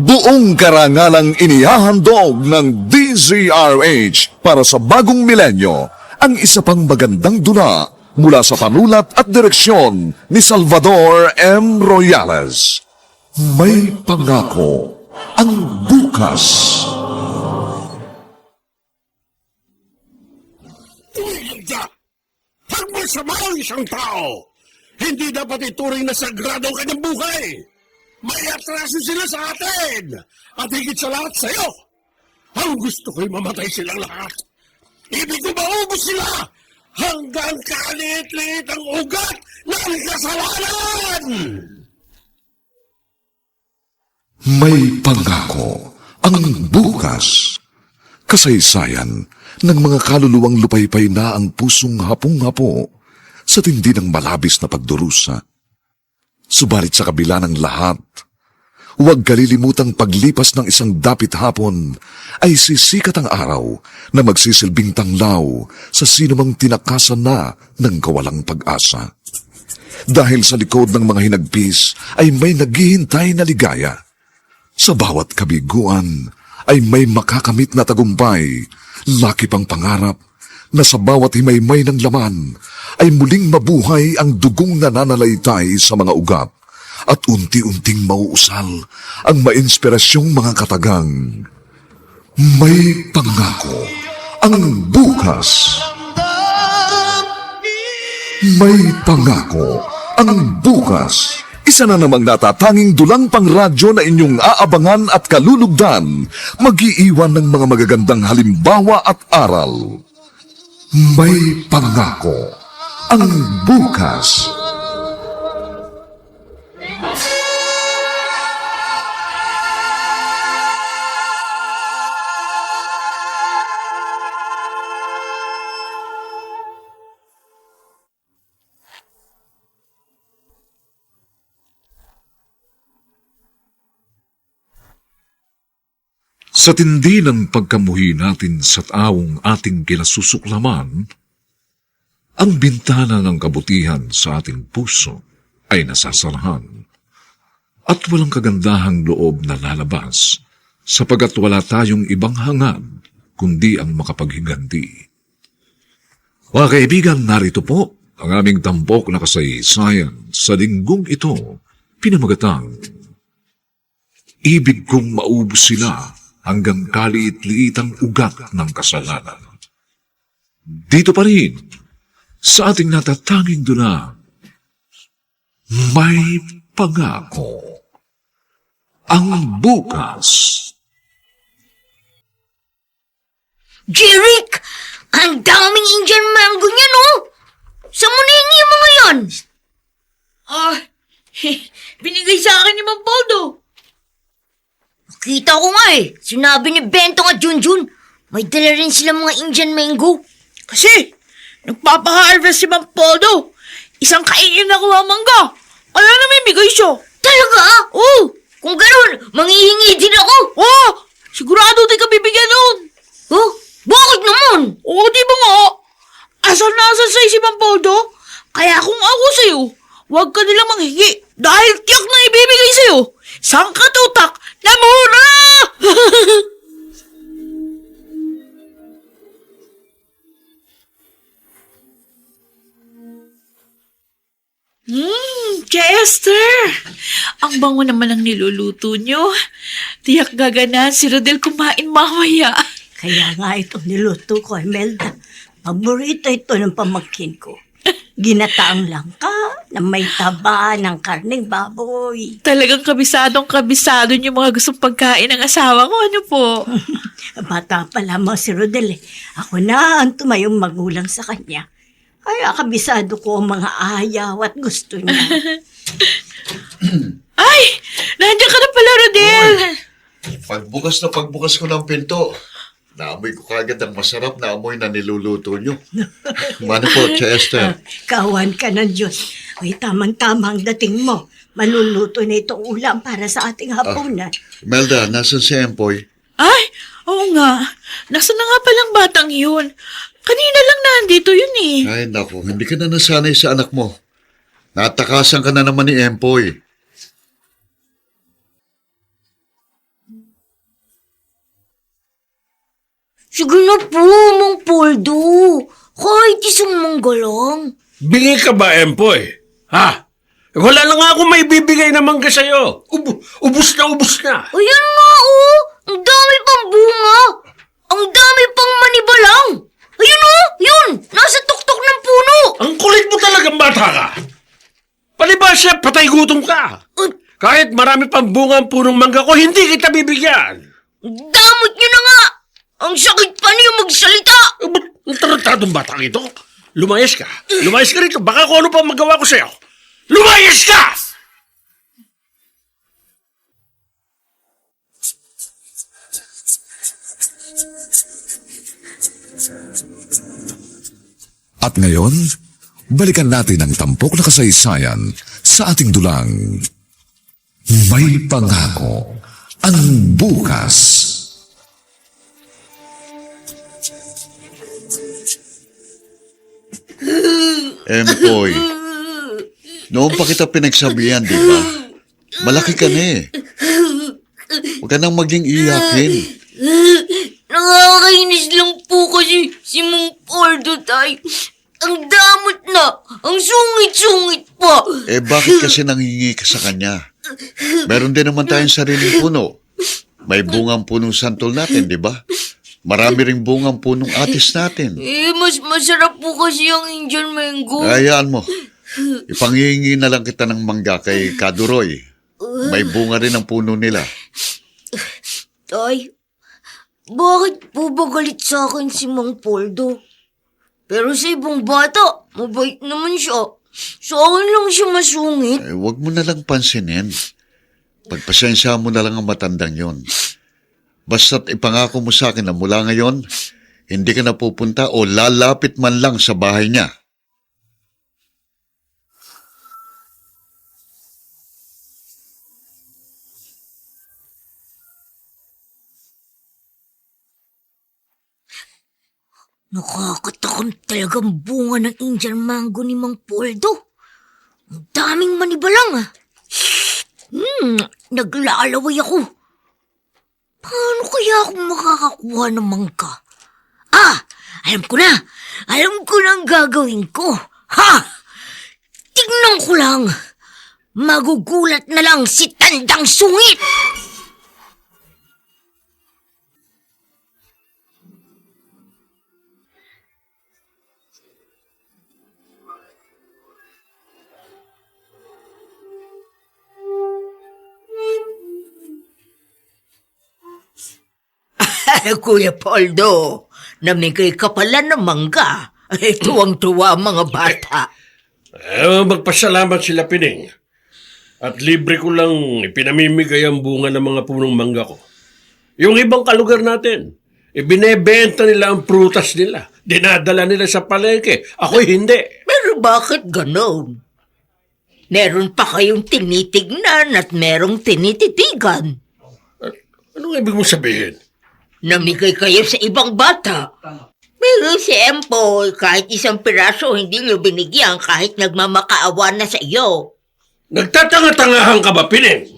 Buong karangalang inihahandog ng DZRH para sa bagong milenyo ang isa pang magandang dula mula sa panulat at direksyon ni Salvador M. Royales. May pangako ang bukas. Pag masama ang isang tao, hindi dapat ituring na sagrado ang kanyang buhay. May atraso sila sa atin, at higit sa lahat sa'yo. Ang gusto ko'y mamatay silang lahat. Ibig ko maubos sila hanggang kalit-lit ang ugat ng kasalanan! May pangako ang bukas. Kasaysayan ng mga kaluluwang lupaypay na ang pusong hapong-hapo sa tindi ng malabis na pagdurusa. Subalit sa kabila ng lahat, huwag kalilimutang paglipas ng isang dapit hapon ay sisikat ang araw na magsisilbing tanglaw sa sinumang tinakasan na ng kawalang pag-asa. Dahil sa likod ng mga hinagpis ay may naghihintay na ligaya. Sa bawat kabiguan ay may makakamit na tagumpay, laki pang pangarap na sa bawat himaymay ng laman ay muling mabuhay ang dugong nananalaytay sa mga ugat at unti-unting mauusal ang mainspirasyong mga katagang. May pangako ang bukas. May pangako ang bukas. Isa na namang natatanging dulang pangradyo na inyong aabangan at kalulugdan, mag-iiwan ng mga magagandang halimbawa at aral. May pangako ang bukas. Sa tindi ng pagkamuhi natin sa taong ating kinasusuklaman, ang bintana ng kabutihan sa ating puso ay nasasarahan at walang kagandahang loob na lalabas sapagat wala tayong ibang hangad kundi ang makapaghiganti. Mga kaibigan, narito po ang aming tampok na kasaysayan sa linggong ito, pinamagatang Ibig kong maubos sila hanggang kaliit-liitang ugat ng kasalanan. Dito pa rin, sa ating natatanging dula, may pangako ang bukas. Jeric! Ang daming Indian mango niya, no? Saan mo nahingi yung mga yan? Binigay sa akin ni Mang Poldo. Kita ko nga eh. Sinabi ni Bento at Junjun, may dala rin sila mga Indian mango. Kasi, nagpapaharvest si Mang Poldo. Isang kainin na kuha mangga. Kaya na may bigay siya. Talaga? Oo. Kung gano'n, manghihingi din ako. Oo. Sigurado di ka bibigyan nun. Oh, bakit naman? Oo, di ba nga? Asal na asal sa'yo si Mang Poldo. Kaya kung ako sa'yo, huwag ka nilang manghingi. Dahil tiyak na ibibigay sa'yo. Sangkatutak na mura! Chester! Ang bango naman ang niluluto nyo. Tiyak gagana si Rodel kumain mamaya. Kaya nga itong niluto ko, Imelda. Paborito ito ng pamangkin ko. Ginataang langka na may taba ng karneng baboy. Talagang kabisado niyo mga gustong pagkain ng asawa ko. Ano po? Bata pa lamang si Rodel eh. Ako na ang tumayong magulang sa kanya. Kaya kabisado ko ang mga ayaw at gusto niya. Ay! Nandiyan ka na pala, Rodel! Pagbukas ko ng pinto, naamoy ko kagad ang masarap na amoy na niluluto nyo. Mano po, Chester? Kawan ka ng Diyos. Ay, tamang-tama ang dating mo. Maluluto na itong ulam para sa ating hapunan. Melda, nasan si Empoy? Ay! Oo nga. Nasaan na nga palang batang yun? Kanina lang nandito yun eh. Ay, naku, hindi ka na nasanay sa anak mo. Natakasan ka na naman ni Empoy. Sige na po, Mang Poldo. Kahit isang manggalang. Bingi ka ba, Empoy? Ha? Wala na nga akong may bibigay na mangga sa'yo. Ubus na, ubus na. Ayan nga oh, ang dami pang bunga. Ang dami pang manibalang. Ayun oh, yun, nasa tuktok ng puno. Ang kulit mo talagang bata ka. Palibasya, patay gutom ka. Kahit marami pang bunga ang punong mangga ko, hindi kita bibigyan. Damot nyo na nga. Ang sakit pa niyo magsalita. Ba't ang tarantadong batang ito? Lumayas ka. Lumayas ka rito. Baka kung ano pa magawa ko sa'yo. Lumayas ka! At ngayon, balikan natin ang tampok na kasaysayan sa ating dulang. May pangako ang bukas. Empoy, noon pa kita pinagsabihan, di ba? Malaki ka na eh. Huwag ka nang maging iyakin. Nakakainis lang po kasi si Mang Poldo, tay. Ang damot na. Ang sungit-sungit pa. Eh bakit kasi nanghingi ka sa kanya? Meron din naman tayong sariling puno. May bungang punong santol natin, di ba? Marami ring bungang punong atis natin. Mas masarap po kasi ang Indian mango. Hayaan mo. Ipanghihingi na lang kita ng mangga kay Kaduroy. May bunga rin ang puno nila. Tay, bakit po ba galit sa akin si Mang Poldo? Pero sa ibang bata, mabait naman siya. Sa akin lang siya masungit. Huwag mo na lang pansinin. Pagpasensya mo na lang ang matandang yon. Basta't ipangako mo sa akin na mula ngayon, hindi ka na pupunta o lalapit man lang sa bahay niya. Nakakatakam talagang bunga ng Indian mango ni Mang Poldo. Ang daming manibalang ah. Naglalaway ako. Paano kaya ako makakakuha ng mangga? Alam ko na. Alam ko na ang gagawin ko. Tignan ko lang. Magugulat na lang si Tandang Sungit. Kuya Poldo, namigay ka pala ng mangga. Tuwang-tuwa ang mga bata. Magpasalamat sila, Pining. At libre ko lang ipinamimigay ang bunga ng mga punong mangga ko. Yung ibang kalugar natin, ibinebenta nila ang prutas nila. Dinadala nila sa palengke. Ako'y hindi. Pero bakit ganon? Meron pa kayong tinitignan at merong tinititigan. Anong ibig mong sabihin? Namigay kayo sa ibang bata. Pero si Empoy, kahit isang piraso hindi niyo binigyan kahit nagmamakaawa na sa iyo. Nagtatanga-tangahan ka ba, Pining?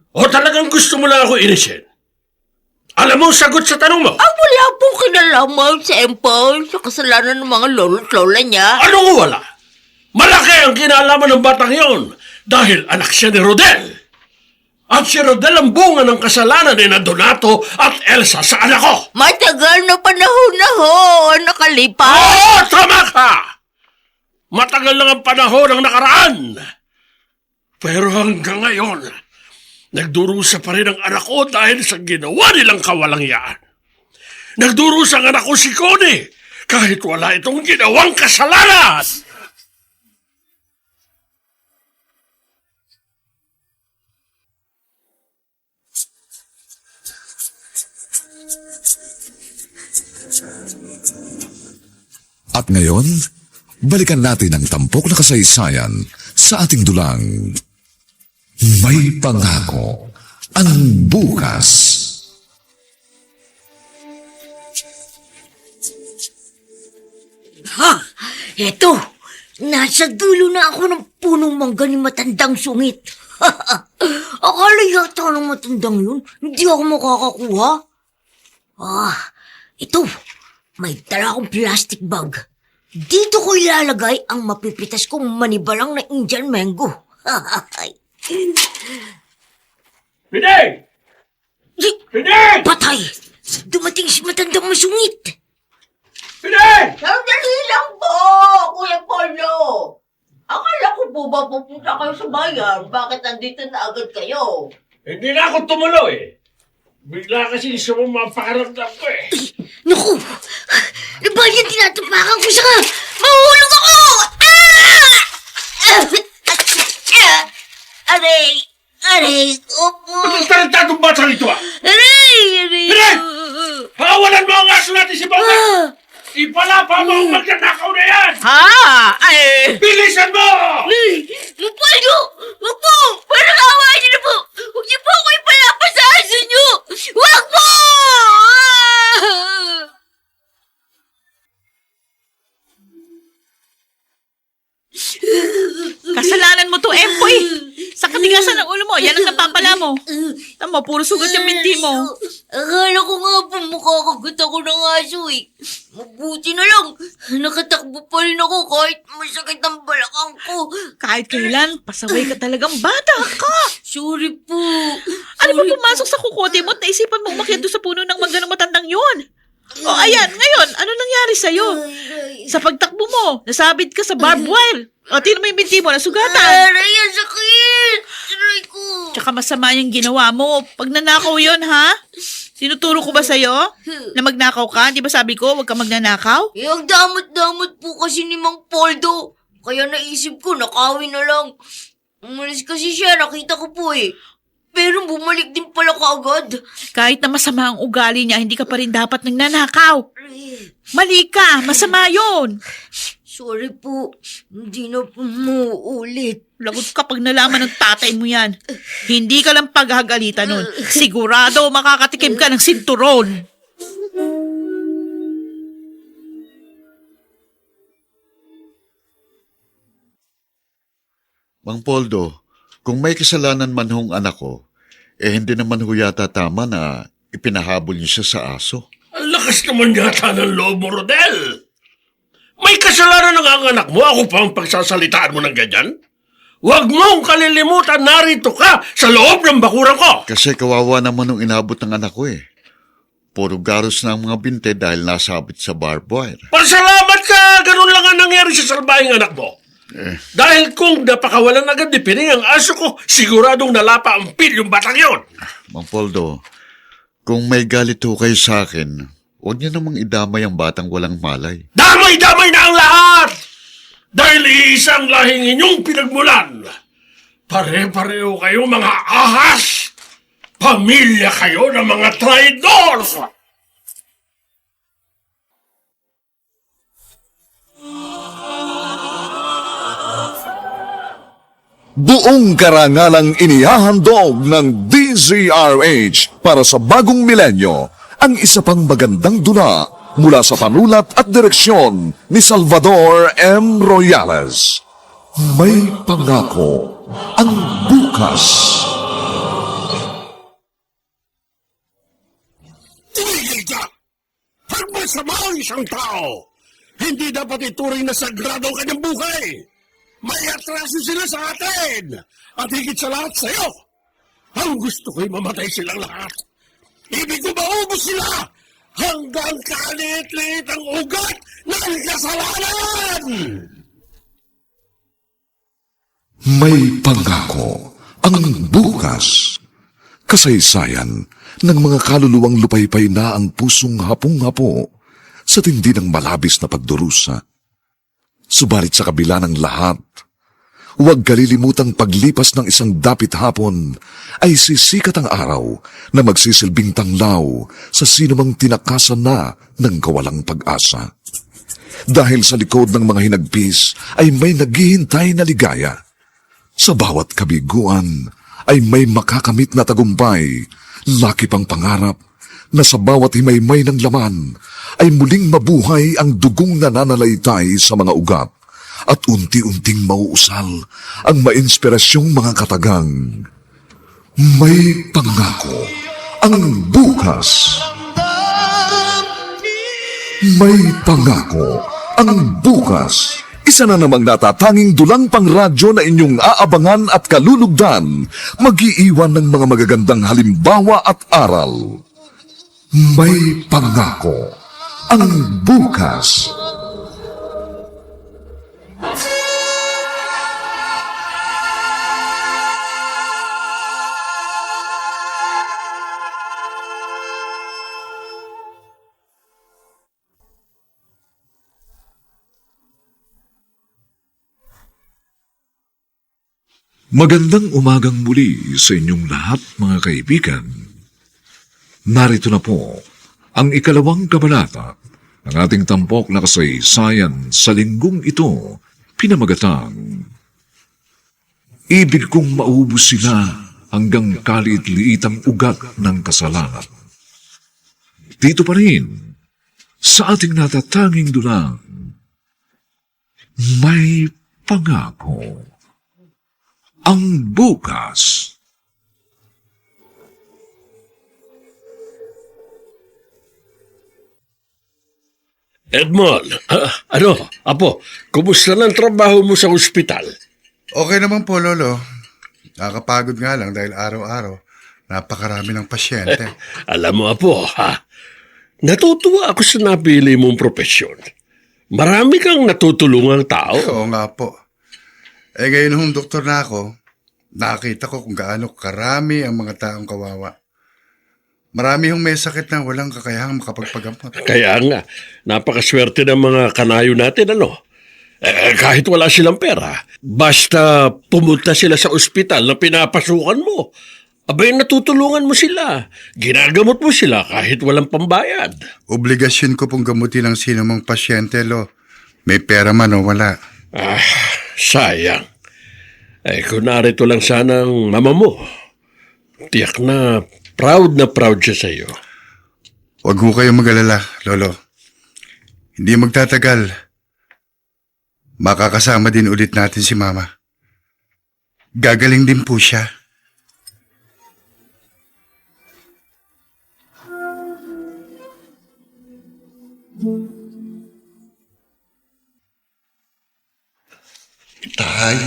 O talagang gusto mo lang ako inisin? Alam mo ang sagot sa tanong mo? Wala pong kinalaman si Empoy sa kasalanan ng mga lolo't lola niya. Anong wala? Malaki ang kinalaman ng batang yon dahil anak siya ni Rodel. At si Rodel ang bunga ng kasalanan ni Donato at Elsa sa anak ko. Matagal na panahon na ho, nakalipas. Oo, tama ka! Matagal lang ang panahon ang nakaraan. Pero hanggang ngayon, nagdurusa pa rin ang anak ko dahil sa ginawa nilang kawalangyaan. Nagdurusa ang anak ko si Connie kahit wala itong ginawang kasalanan. At ngayon, balikan natin ang tampok na kasaysayan sa ating dulang. May pangako ang bukas. Eto, nasa dulo na ako ng punong mangga ni Matandang Sungit. Akala yata ng matandang yun, hindi ako makakakuha. Ito, may dala akong plastic bag. Dito ko ilalagay ang mapipitas kong manibalang na Indian mango. Pinay! Pinay! Patay! Dumating si matandang masungit. Pinay! Sandali lang po, Kuya Polo. Akala ko po ba pupunta kayo sa bayan? Bakit nandito na agad kayo? Hindi na ako tumuloy. Bigla kasi sumamapakaramdam ko eh. Naku! Ano ba yan tinatapakan ko siya? Mahulog ako! Aray! Aray! Opo! Anong tarantadong bata nito ah? Aray! Aray! Pinay! Hawalan mo ang aso natin si Bangka! Ipalapa mo ang magnanakaw na yan! Ha? Ay! Bilisan mo! Pwede! Huwag po! Parang awa niyo na po! Huwag niyo po ako ipalapa sa aso niyo! Huwag po! Kasalanan mo to, Empoy. Sa katigasan ng ulo mo, yan ang napapala mo. Tama, puro sugat yung binti mo. Akala ko nga po makakagat ako ng aso eh. Mabuti na lang. Nakatakbo pa rin ako kahit masakit ang balakang ko. Kahit kailan, pasaway ka talagang bata ka. Sorry po. Ano ba pumasok sa kukote mo at naisipan mo umakyat doon sa puno ng mangga ng matandang yun? O ayan, ngayon, ano nangyari sa'yo? Sa pagtakbo mo, nasabit ka sa barbed wire. O, tingnan mo yung binti mo, nasugatan. Aray, ang sakit! Aray ko! Tsaka masama yung ginawa mo. Pag nanakaw yun, ha? Sinuturo ko ba sa'yo? Na magnakaw ka? Di ba sabi ko, huwag ka magnanakaw? Eh, ang damot-damot po kasi ni Mang Poldo. Kaya naisip ko, nakawin na lang. Umalis kasi siya, nakita ko po eh. Pero bumalik din pala kaagad. Kahit na masama ang ugali niya, hindi ka pa rin dapat nagnanakaw. Mali ka, masama yun. Sorry po, hindi na po muulit. Lagot ka pag nalaman ng tatay mo yan. Hindi ka lang paghagalitan nun. Sigurado makakatikim ka ng sinturon. Mang Poldo, kung may kasalanan man hong anak ko, hindi naman ho yata tama na ipinahabol niyo siya sa aso. Ang lakas naman yata ng loob mo, Rodel. May kasalanan ng ang anak mo, ako pa ang pagsasalitaan mo ng ganyan? Huwag mong kalilimutan, narito ka sa loob ng bakuran ko. Kasi kawawa naman nung inabot ng anak ko eh. Puro garos na ang mga binte dahil nasabit sa barbed wire. Pasalamat ka, ganun lang ang nangyari sa salbahing anak mo. Dahil kung napakawalan agad ni Pining ang aso ko, siguradong nalapa ang pil yung batang yon. Mang Poldo, kung may galit ho kayo sa akin, huwag niyo namang idamay ang batang walang malay. Damay-damay na ang lahat! Dahil iisang lahing inyong pinagmulan. Pare-pareho kayo mga ahas! Pamilya kayo ng mga traidors! Buong karangalang inihahandog ng DZRH para sa bagong milenyo ang isa pang magandang dula mula sa panulat at direksyon ni Salvador M. Royales. May pangako ang bukas. Tumigil ka! Pag masama ang isang tao, hindi dapat ituring na sagrado ang kanyang buhay. May atraso sila sa atin! At higit sa lahat sa'yo! Ang gusto ko'y mamatay silang lahat. Ibig ko maubos sila hanggang kalit-lit ang ugat ng kasalanan! May pangako ang bukas. Kasaysayan ng mga kaluluwang lupaypay na ang pusong hapong-hapo sa tindi ng malabis na pagdurusa. Subalit sa kabila ng lahat, huwag kalilimutang paglipas ng isang dapit hapon ay sisikat ang araw na magsisilbing tanglaw sa sinumang tinakasan na ng kawalang pag-asa. Dahil sa likod ng mga hinagpis ay may naghihintay na ligaya. Sa bawat kabiguan ay may makakamit na tagumpay, laki pang pangarap na sa bawat himaymay ng laman ay muling mabuhay ang dugong nananalaytay sa mga ugat at unti-unting mauusal ang mainspirasyong mga katagang. May pangako ang bukas. May pangako ang bukas. Isa na namang natatanging dulang pangradyo na inyong aabangan at kalulugdan, mag-iiwan ng mga magagandang halimbawa at aral. May pangako ang bukas. Magandang umagang muli sa inyong lahat, mga kaibigan. Narito na po ang ikalawang kabanata ng ating tampok na kasaysayan sa linggong ito, pinamagatang Ibig kong maubos sila hanggang kaliit-liitang ugat ng kasalanan. Dito pa rin, sa ating natatanging dulang, may pangako ang bukas. Edmond, Apo, kumusta na ang trabaho mo sa ospital? Okay naman po, Lolo. Nakakapagod nga lang dahil araw-araw napakarami ng pasyente. Alam mo, Apo, natutuwa ako sa napili mong propesyon. Marami kang natutulungang tao. Oo nga po. Ngayon hong doktor na ako, nakakita ko kung gaano karami ang mga taong kawawa. Marami hong may sakit na walang kakayahang makapagpagamot. Kaya nga, napakaswerte ng mga kanayo natin, kahit wala silang pera, basta pumunta sila sa ospital na pinapasukan mo, abay natutulungan mo sila. Ginagamot mo sila kahit walang pambayad. Obligasyon ko pong gamutin ang sinumang pasyente, Lo. May pera man o wala. Sayang. Kung narito lang sana ang mama mo, tiyak na proud siya sa iyo. Huwag ho kayong mag-alala, Lolo. Hindi magtatagal. Makakasama din ulit natin si Mama. Gagaling din po siya. Itay.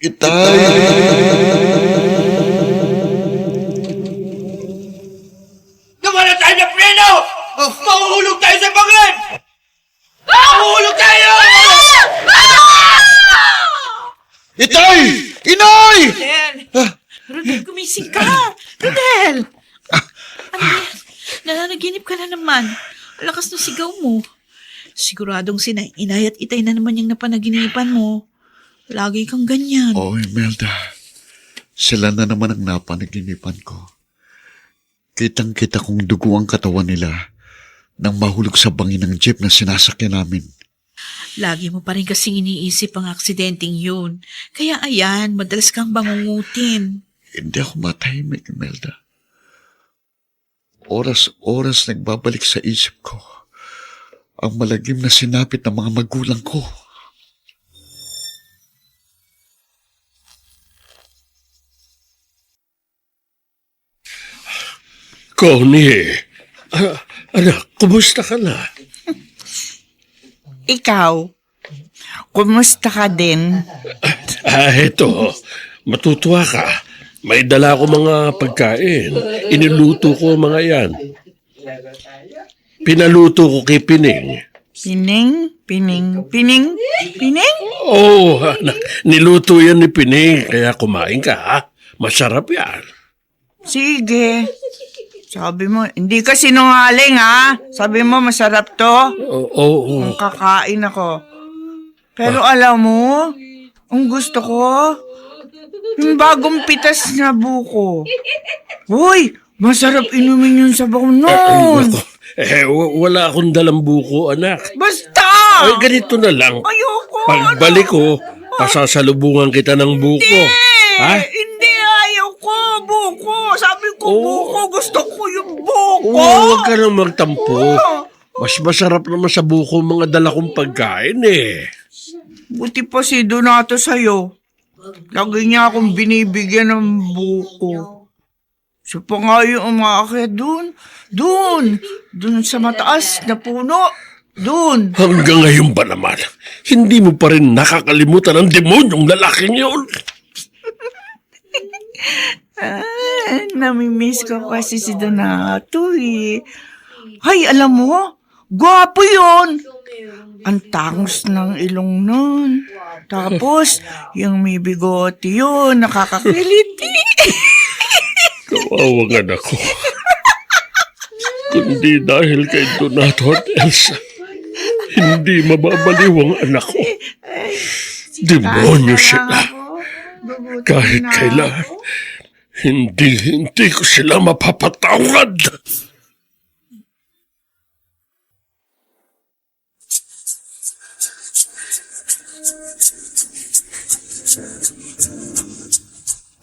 Itay. Nawala tayo na preno! Mahuhulog tayo sa bangin! Mahuhulog tayo! Itay! Inay! Rodel, gumising ka! Rodel! Ano yan? Nananaginip ka na naman. Ang lakas ng sigaw mo. Siguradong inay at itay na naman yung napanaginipan mo. Lagi kang ganyan. Oh, Imelda. Sila na naman ang napanaginipan ko. Kitang-kita kong dugo ang katawan nila nang mahulog sa bangin ng jeep na sinasakyan namin. Lagi mo pa rin kasing iniisip ang aksidenteng yun. Kaya ayan, madalas kang bangungutin. Hindi ako matahimik, Imelda. Oras-oras nagbabalik sa isip ko ang malagim na sinapit ng mga magulang ko. Connie, anak, kumusta ka na? Ikaw, kumusta ka din? Eto, matutuwa ka. May dala ko mga pagkain. Iniluto ko mga yan. Pinaluto ko kay Pining. Pining? Oh, anak, niluto yan ni Pining, kaya kumain ka, ha? Masarap yan. Sige. Sabi mo, hindi ka sinungaling ha? Sabi mo, masarap to? Oo. Kung kakain ako. Pero alam mo, ang gusto ko, yung bagong pitas na buko. Uy, masarap inumin yung sabaw nun. Wala akong dalang buko, anak. Basta! Ay, ganito na lang. Ayoko. Pagbalik ko, pasasalubungan kita ng buko. Ha? Hindi, ayaw ko. Buko. Sabi ko buko. Gusto ko yung buko. Huwag ka nang magtampo. Mas masarap naman sa buko mga dala kong pagkain eh. Buti pa si Donato sa'yo. Lagi niya akong binibigyan ng buko. Siya pa nga yung umaakit dun. Dun sa mataas na puno. Dun. Hanggang ngayon ba naman, hindi mo pa rin nakakalimutan ang demonyong lalaking yun? Namimiss ko kasi si Donato eh. Hay, alam mo, gwapo yun. Ang tangos ng ilong nun. Tapos, yung may bigote yun, nakakakiliti. Kawawang anak ko. Kundi dahil kay Donato at Elsa, hindi mababaliw ang anak ko. Demonyo sila. Kahit kailan, hindi ko sila mapapatawad.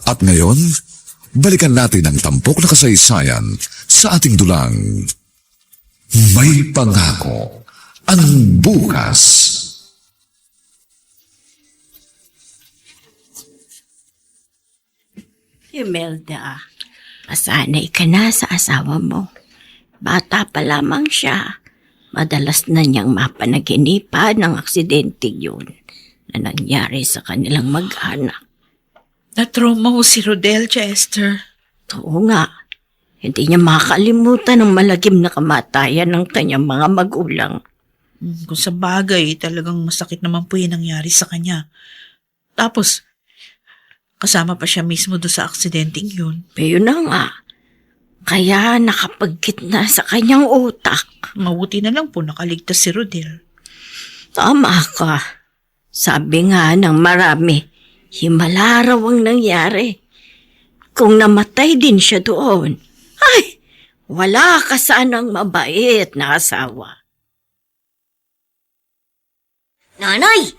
At ngayon, balikan natin ang tampok na kasaysayan sa ating dulang. May pangako ang bukas. Imelda, masanay ka na sa asawa mo. Bata pa lamang siya. Madalas na niyang mapanaginipan ng aksidente yun na nangyari sa kanilang mag-anak. Na-trauma ho si Rodel, Chester. Oo nga, hindi niya makakalimutan ang malagim na kamatayan ng kanyang mga magulang. Kung sa bagay, talagang masakit naman po yung nangyari sa kanya. Tapos, kasama pa siya mismo doon sa aksidenteng yun. Pero na nga, kaya nakapagkit na sa kanyang utak. Mabuti na lang po nakaligtas si Rodel. Tama ka. Sabi nga ng marami, himala raw ang nangyari. Kung namatay din siya doon, ay, wala ka sanang mabait na asawa. Nanay,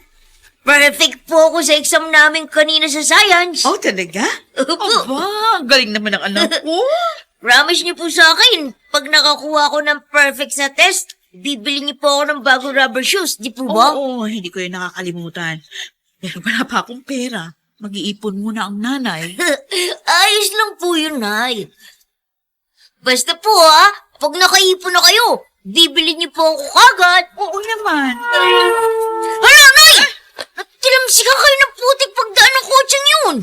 perfect po ako sa exam namin kanina sa science. Oh, talaga? Opo. Aba, galing naman ang anak ko. Promise niyo po sa akin, pag nakakuha ko ng perfect sa test, bibili niyo po ako ng bagong rubber shoes, di po ba? Oo, hindi ko yun nakakalimutan. Pero wala pa akong pera. Mag-iipon muna ang nanay. Ayos lang po yun, Nay. Basta po pag nakaipon na kayo, bibili niyo po ako kagad. Oo naman. Hala, Nay! Tilamsikan kayo ng putik pagdaan ng kotseng yun.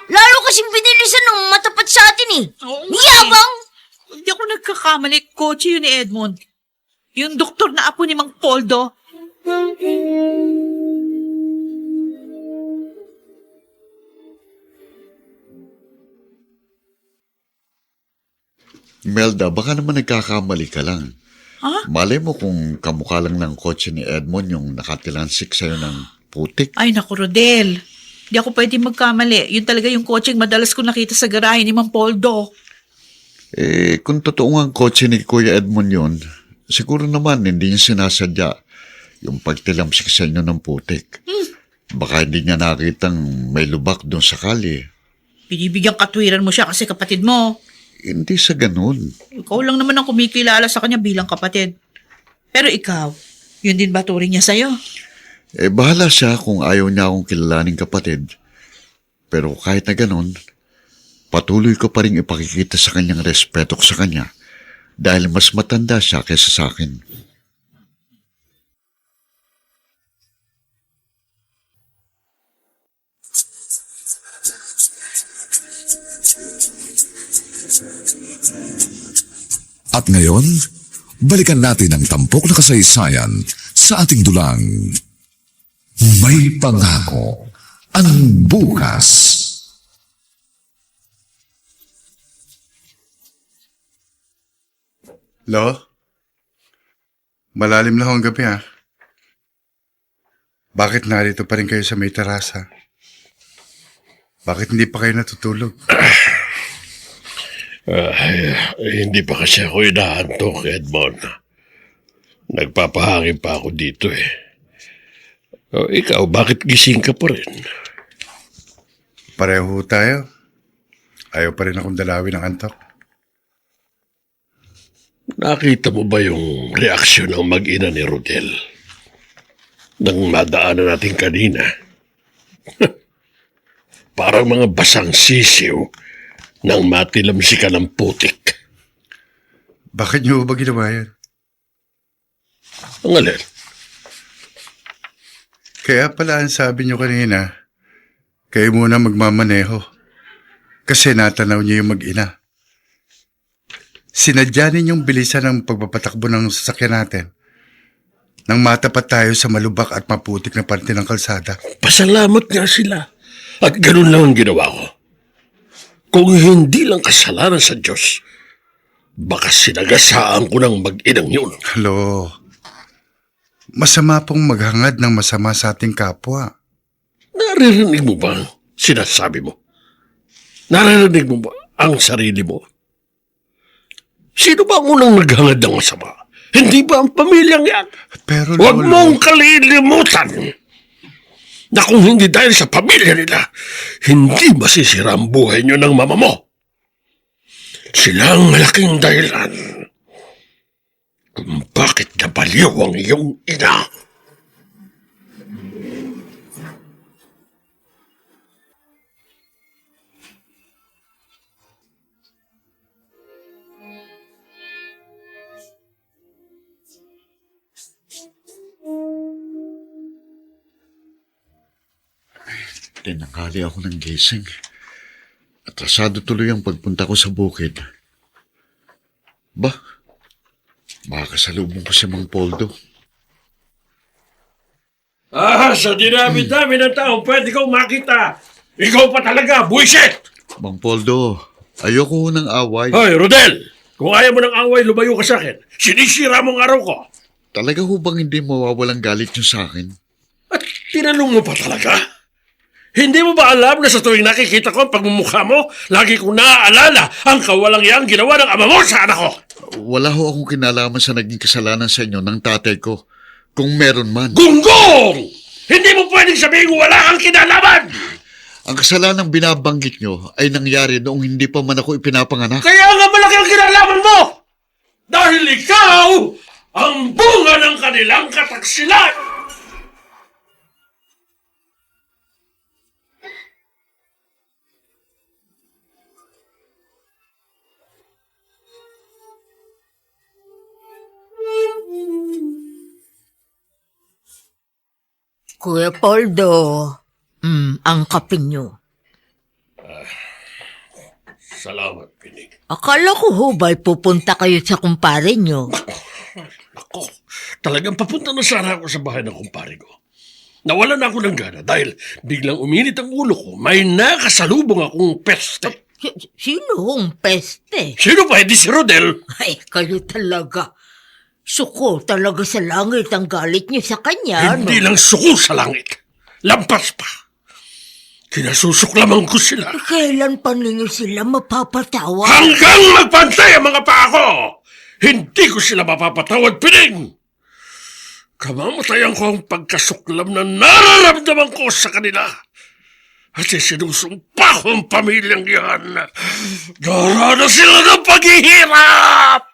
Lalo kasing binilisan ng matapat sa atin eh. Oo nga Yabang! Hindi ako nagkakamali. Kotse yun ni Edmond. Yung doktor na apo ni Mang Poldo. Melda, baka naman nagkakamali ka lang. Ha? Malay mo kung kamukha lang ng kotse ni Edmond yung nakatilansik sa'yo ng putik. Ay, naku, Rodel. Hindi ako pwede magkamali. Yun talaga yung kotseng madalas ko nakita sa garahe ni Mang Poldo. Kung totoo ang kotse ni Kuya Edmond yun, siguro naman hindi niya sinasadya yung pagtilamsik sa inyo ng putik. Baka hindi niya nakitang may lubak doon sa kali. Binibigyan katwiran mo siya kasi kapatid mo. Hindi sa ganun. Ikaw lang naman ang kumikilala sa kanya bilang kapatid. Pero ikaw, yun din ba turing niya sa'yo? Bahala siya kung ayaw niya akong kilalaning kapatid. Pero kahit na ganun, patuloy ko pa rin ipakikita sa kanyang respeto ko sa kanya dahil mas matanda siya kaysa sa akin. At ngayon, balikan natin ang tampok na kasaysayan sa ating dulang. May pangako ang bukas. Lo? Malalim na ho ang gabi Bakit narito pa rin kayo sa may terasa? Bakit hindi pa kayo natutulog? Hindi pa kasi ako inaantok, Edmond. Nagpapahangin pa ako dito eh. Ikaw, bakit gising ka pa rin? Pareho ho tayo. Ayaw pa rin akong dalawin ng antok. Nakita mo ba yung reaksyon ng mag-ina ni Rodel? Nang madaanan natin kanina. Parang mga basang sisiw nang matilamsikan ng putik. Bakit niyo ba ginawa yan? Ang alin? Kaya pala ang sabi niyo kanina, kayo muna magmamaneho. Kasi natanaw niyo yung mag-ina. Sinadya ninyong bilisan ang pagpapatakbo ng sasakyan natin nang matapat tayo sa malubak at maputik na parte ng kalsada. Pasalamat nga sila. At ganun lang ang ginawa ko. Kung hindi lang kasalanan sa Diyos, baka sinagasaan ko ng mag-inang yun. Hello. Masama pong maghangad ng masama sa ating kapwa. Naririnig mo ba ang sinasabi mo? Naririnig mo ba ang sarili mo? Sino ba ang unang naghangad ng masama? Hindi ba ang pamilyang yan? Pero Huwag Lolo, mong kalilimutan na kung hindi dahil sa pamilya nila, hindi masisira ang buhay niyo ng mama mo. Sila ang malaking dahilan kung bakit nabaliw ang iyong ina. Tinanghali ako ng gising. Atrasado tuloy ang pagpunta ko sa bukid. Makakasalubong ko si Mang Poldo. Sa dinami-dami ng tao, pwede kong makita. Ikaw pa talaga, buwisit! Mang Poldo, ayoko ng away. Hoy, Rodel! Kung ayaw mo ng away, lumayo ka sa akin. Sinisira mong araw ko. Talaga ho bang hindi mawawalang galit niyo sa akin? At tinanong mo pa talaga? Hindi mo ba alam na sa tuwing nakikita ko ang pagmumukha mo, lagi kong naaalala ang kawalangyang ginawa ng ama mo sa anak ko? Wala ho akong kinalaman sa naging kasalanan sa inyo ng tatay ko. Kung meron man. Gunggong! Hindi mo pwedeng sabihin wala kang kinalaman! Ang kasalanang binabanggit nyo ay nangyari noong hindi pa man ako ipinapanganak. Kaya nga malaki ang kinalaman mo! Dahil ikaw ang bunga ng kanilang kataksilan! Kuya Poldo, ang kape niyo. Salamat, Pinig. Akala ko ho ba'y pupunta kayo sa kumpare niyo? Ako, talagang papunta na sana ako sa bahay ng kumpare ko. Nawalan na ako ng gana dahil biglang uminit ang ulo ko. May nakasalubong akong peste. Sino hong peste? Sino pa? Hindi si Rodel. Ay, kayo talaga. Suko talaga sa langit ang galit niyo sa kanya. Hindi lang suko sa langit. Lampas pa. Kinasusuklaman ko sila. Kailan pa ninyo sila mapapatawa? Hanggang magpantay ang mga paa ko! Hindi ko sila mapapatawad, Pining! Kamamatayan ko ang pagkasuklam na nararamdaman ko sa kanila. At sinusumpa ko ang pamilyang yan. Darana sila ng paghihirap!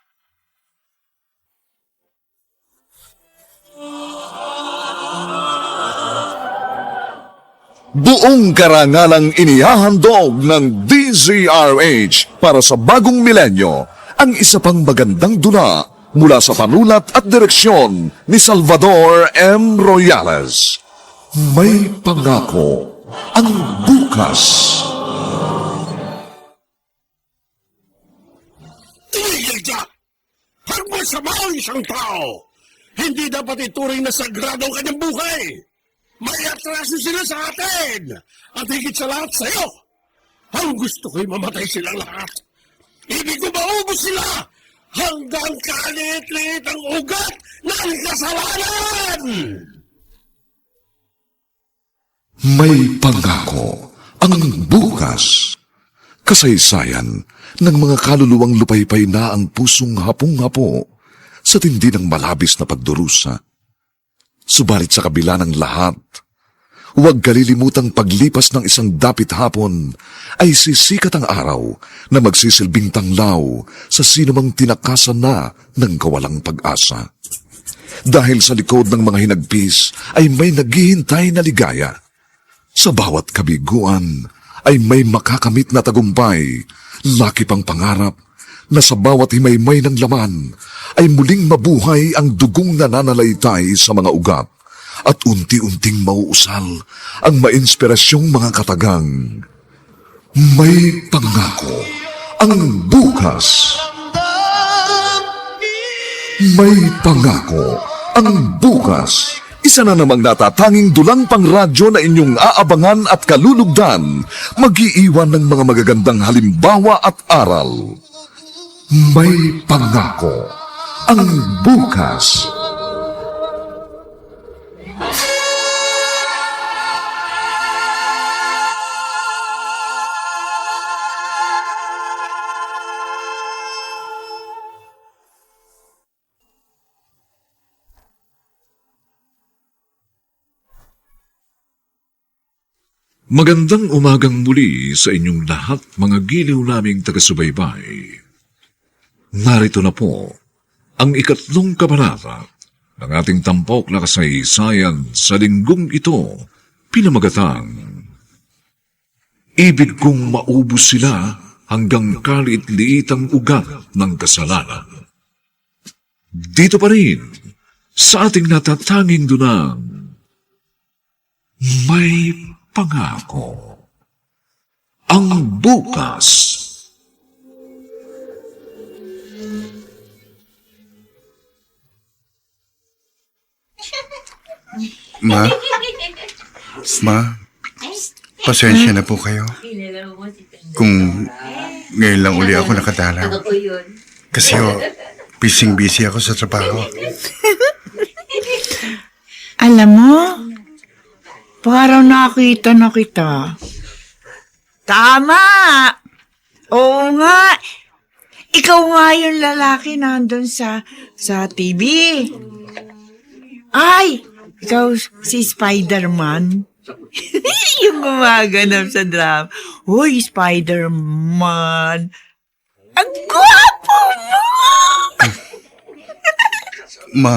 Buong karangalang inihahandog ng DZRH para sa bagong milenyo ang isa pang magandang dula mula sa panulat at direksyon ni Salvador M. Royales. May pangako ang bukas. Tumigil ka! Ang masama ang isang tao! Hindi dapat ituring na sagrado ang kanyang buhay! May atraso sila sa atin! At higit sa lahat sa'yo! Ang gusto ko'y mamatay silang lahat! Ibig ko maubos sila! Hanggang kalit-lit ang ugat ng kasalanan! May pangako ang bukas. Kasaysayan ng mga kaluluwang lupaypay na ang pusong hapong-hapo sa tindi ng malabis na pagdurusa. Subalit sa kabila ng lahat, Huwag kalilimutang paglipas ng isang dapit hapon ay sisikat ang araw na magsisilbing tanglaw sa sinumang tinakasan na ng kawalang pag-asa. Dahil sa likod ng mga hinagpis ay may naghihintay na ligaya. Sa bawat kabiguan ay may makakamit na tagumpay, laki pang pangarap na sa bawat himaymay ng laman ay muling mabuhay ang dugong nananalaytay sa mga ugat at unti-unting mauusal ang mainspirasyong mga katagang. May pangako ang bukas. May pangako ang bukas. Isa na namang natatanging dulang pang radyo na inyong aabangan at kalulugdan, mag-iiwan ng mga magagandang halimbawa at aral. May pangako ang bukas. Magandang umagang muli sa inyong lahat, mga giliw naming taga-subaybay. Narito na po ang 3 kabanata ng ating tampok na kasaysayan sa linggong ito, pinamagatang Ibig kong maubos sila hanggang kaliit-liitang ugat ng kasalanan. Dito pa rin sa ating natatanging dunang may pangako ang bukas. Ma, pasensya na po kayo. Kung ngayon lang uli ako nakadalaw. Kasi busy ako sa trabaho. Alam mo, parang nakita na kita. Tama! Oo nga. Ikaw nga yung lalaki nandun sa TV. Ay! Ikaw si Spider-Man. Yung gumaganap sa drama. Uy, Spider-Man. Ang gwapo mo! Ma,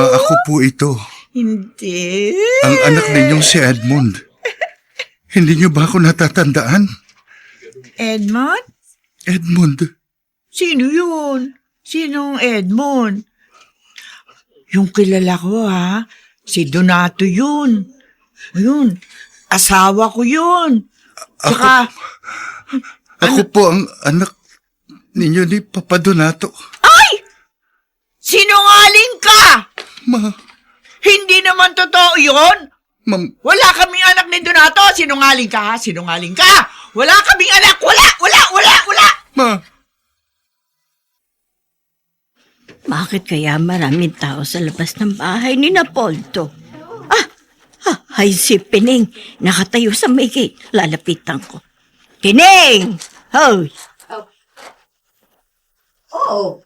ako po ito. Hindi. Ang anak ninyong si Edmund. Hindi niyo ba ako natatandaan? Edmond? Edmund. Sino yun? Sinong Edmond? Yung kilala ko, ha? Si Donato yun. Ayun. Asawa ko yun. Tsaka, Ako po ang anak ninyo ni Papa Donato. ay! Sinungaling ka! Ma, Hindi naman totoo yun! ma'am, Wala kaming anak ni Donato! Sinungaling ka, ha? Sinungaling ka! Wala kaming anak! Wala! ma. Bakit kaya maraming tao sa labas ng bahay ni Napoldo? Ay si Pining, nakatayo sa may gate. Lalapitan ko. Pining! Hoy! Oh.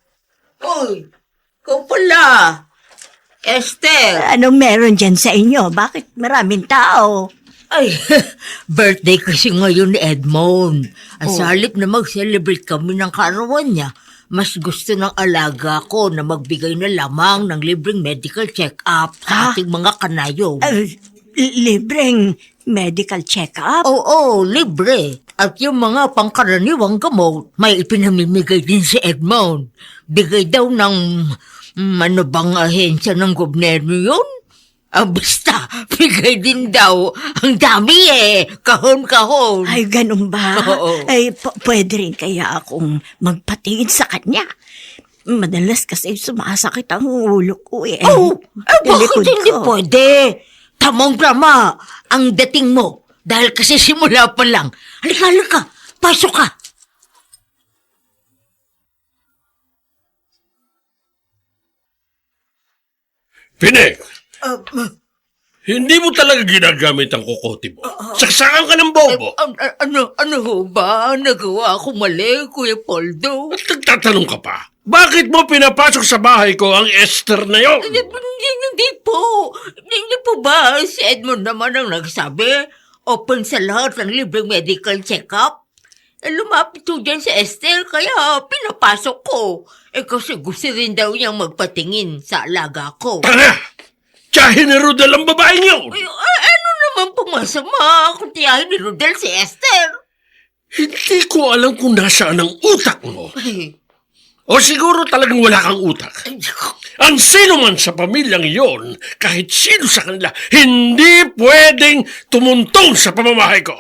Uy. Ikaw pala. Esther. Anong meron dyan sa inyo? Bakit maraming tao? Ay, birthday kasi ngayon ni Edmond. At sa halip na mag-celebrate kami ng karawan niya, mas gusto ng alaga ko na magbigay na lamang ng libreng medical check-up sa ating mga kanayo. Libreng medical check-up? Oo, libre. At yung mga pangkaraniwang gamot, may ipinamimigay din si Edmond. Bigay daw ng ano bang ahensya ng gobyerno yun? Basta, bigay din daw. Ang dami kahon-kahon. Ay, ganun ba? Oo. Ay, pwede rin kaya akong magpatingin sa kanya. Madalas kasi sumasakit ang ulo ko eh. Bakit Likod hindi ko. pwede? Tamang-tama ang dating mo. Dahil kasi simula pa lang. Halika. Pasok ka. Pinek! Hindi mo talaga ginagamit ang kokote mo. Saksakan ka ng bobo. Ano ho ba? Nagawa ako mali, Kuya Poldo. At nagtatanong ka pa, Bakit mo pinapasok sa bahay ko ang Esther na yon? Hindi po. Hindi po ba si Edmond naman ang nagsabi? Open sa lahat ng libreng medical check-up? Lumapit po dyan si Esther, kaya pinapasok ko. Kasi gusto rin daw niyang magpatingin sa alaga ko. Tara! Tiyahin ni Rodel ang babaeng yun! Ano naman po masama kung tiyahin ni Rodel si Esther? Hindi ko alam kung nasaan ang utak mo. O siguro talagang wala kang utak. Ang sino man sa pamilyang iyon, kahit sino sa kanila, hindi pwedeng tumuntong sa pamamahay ko.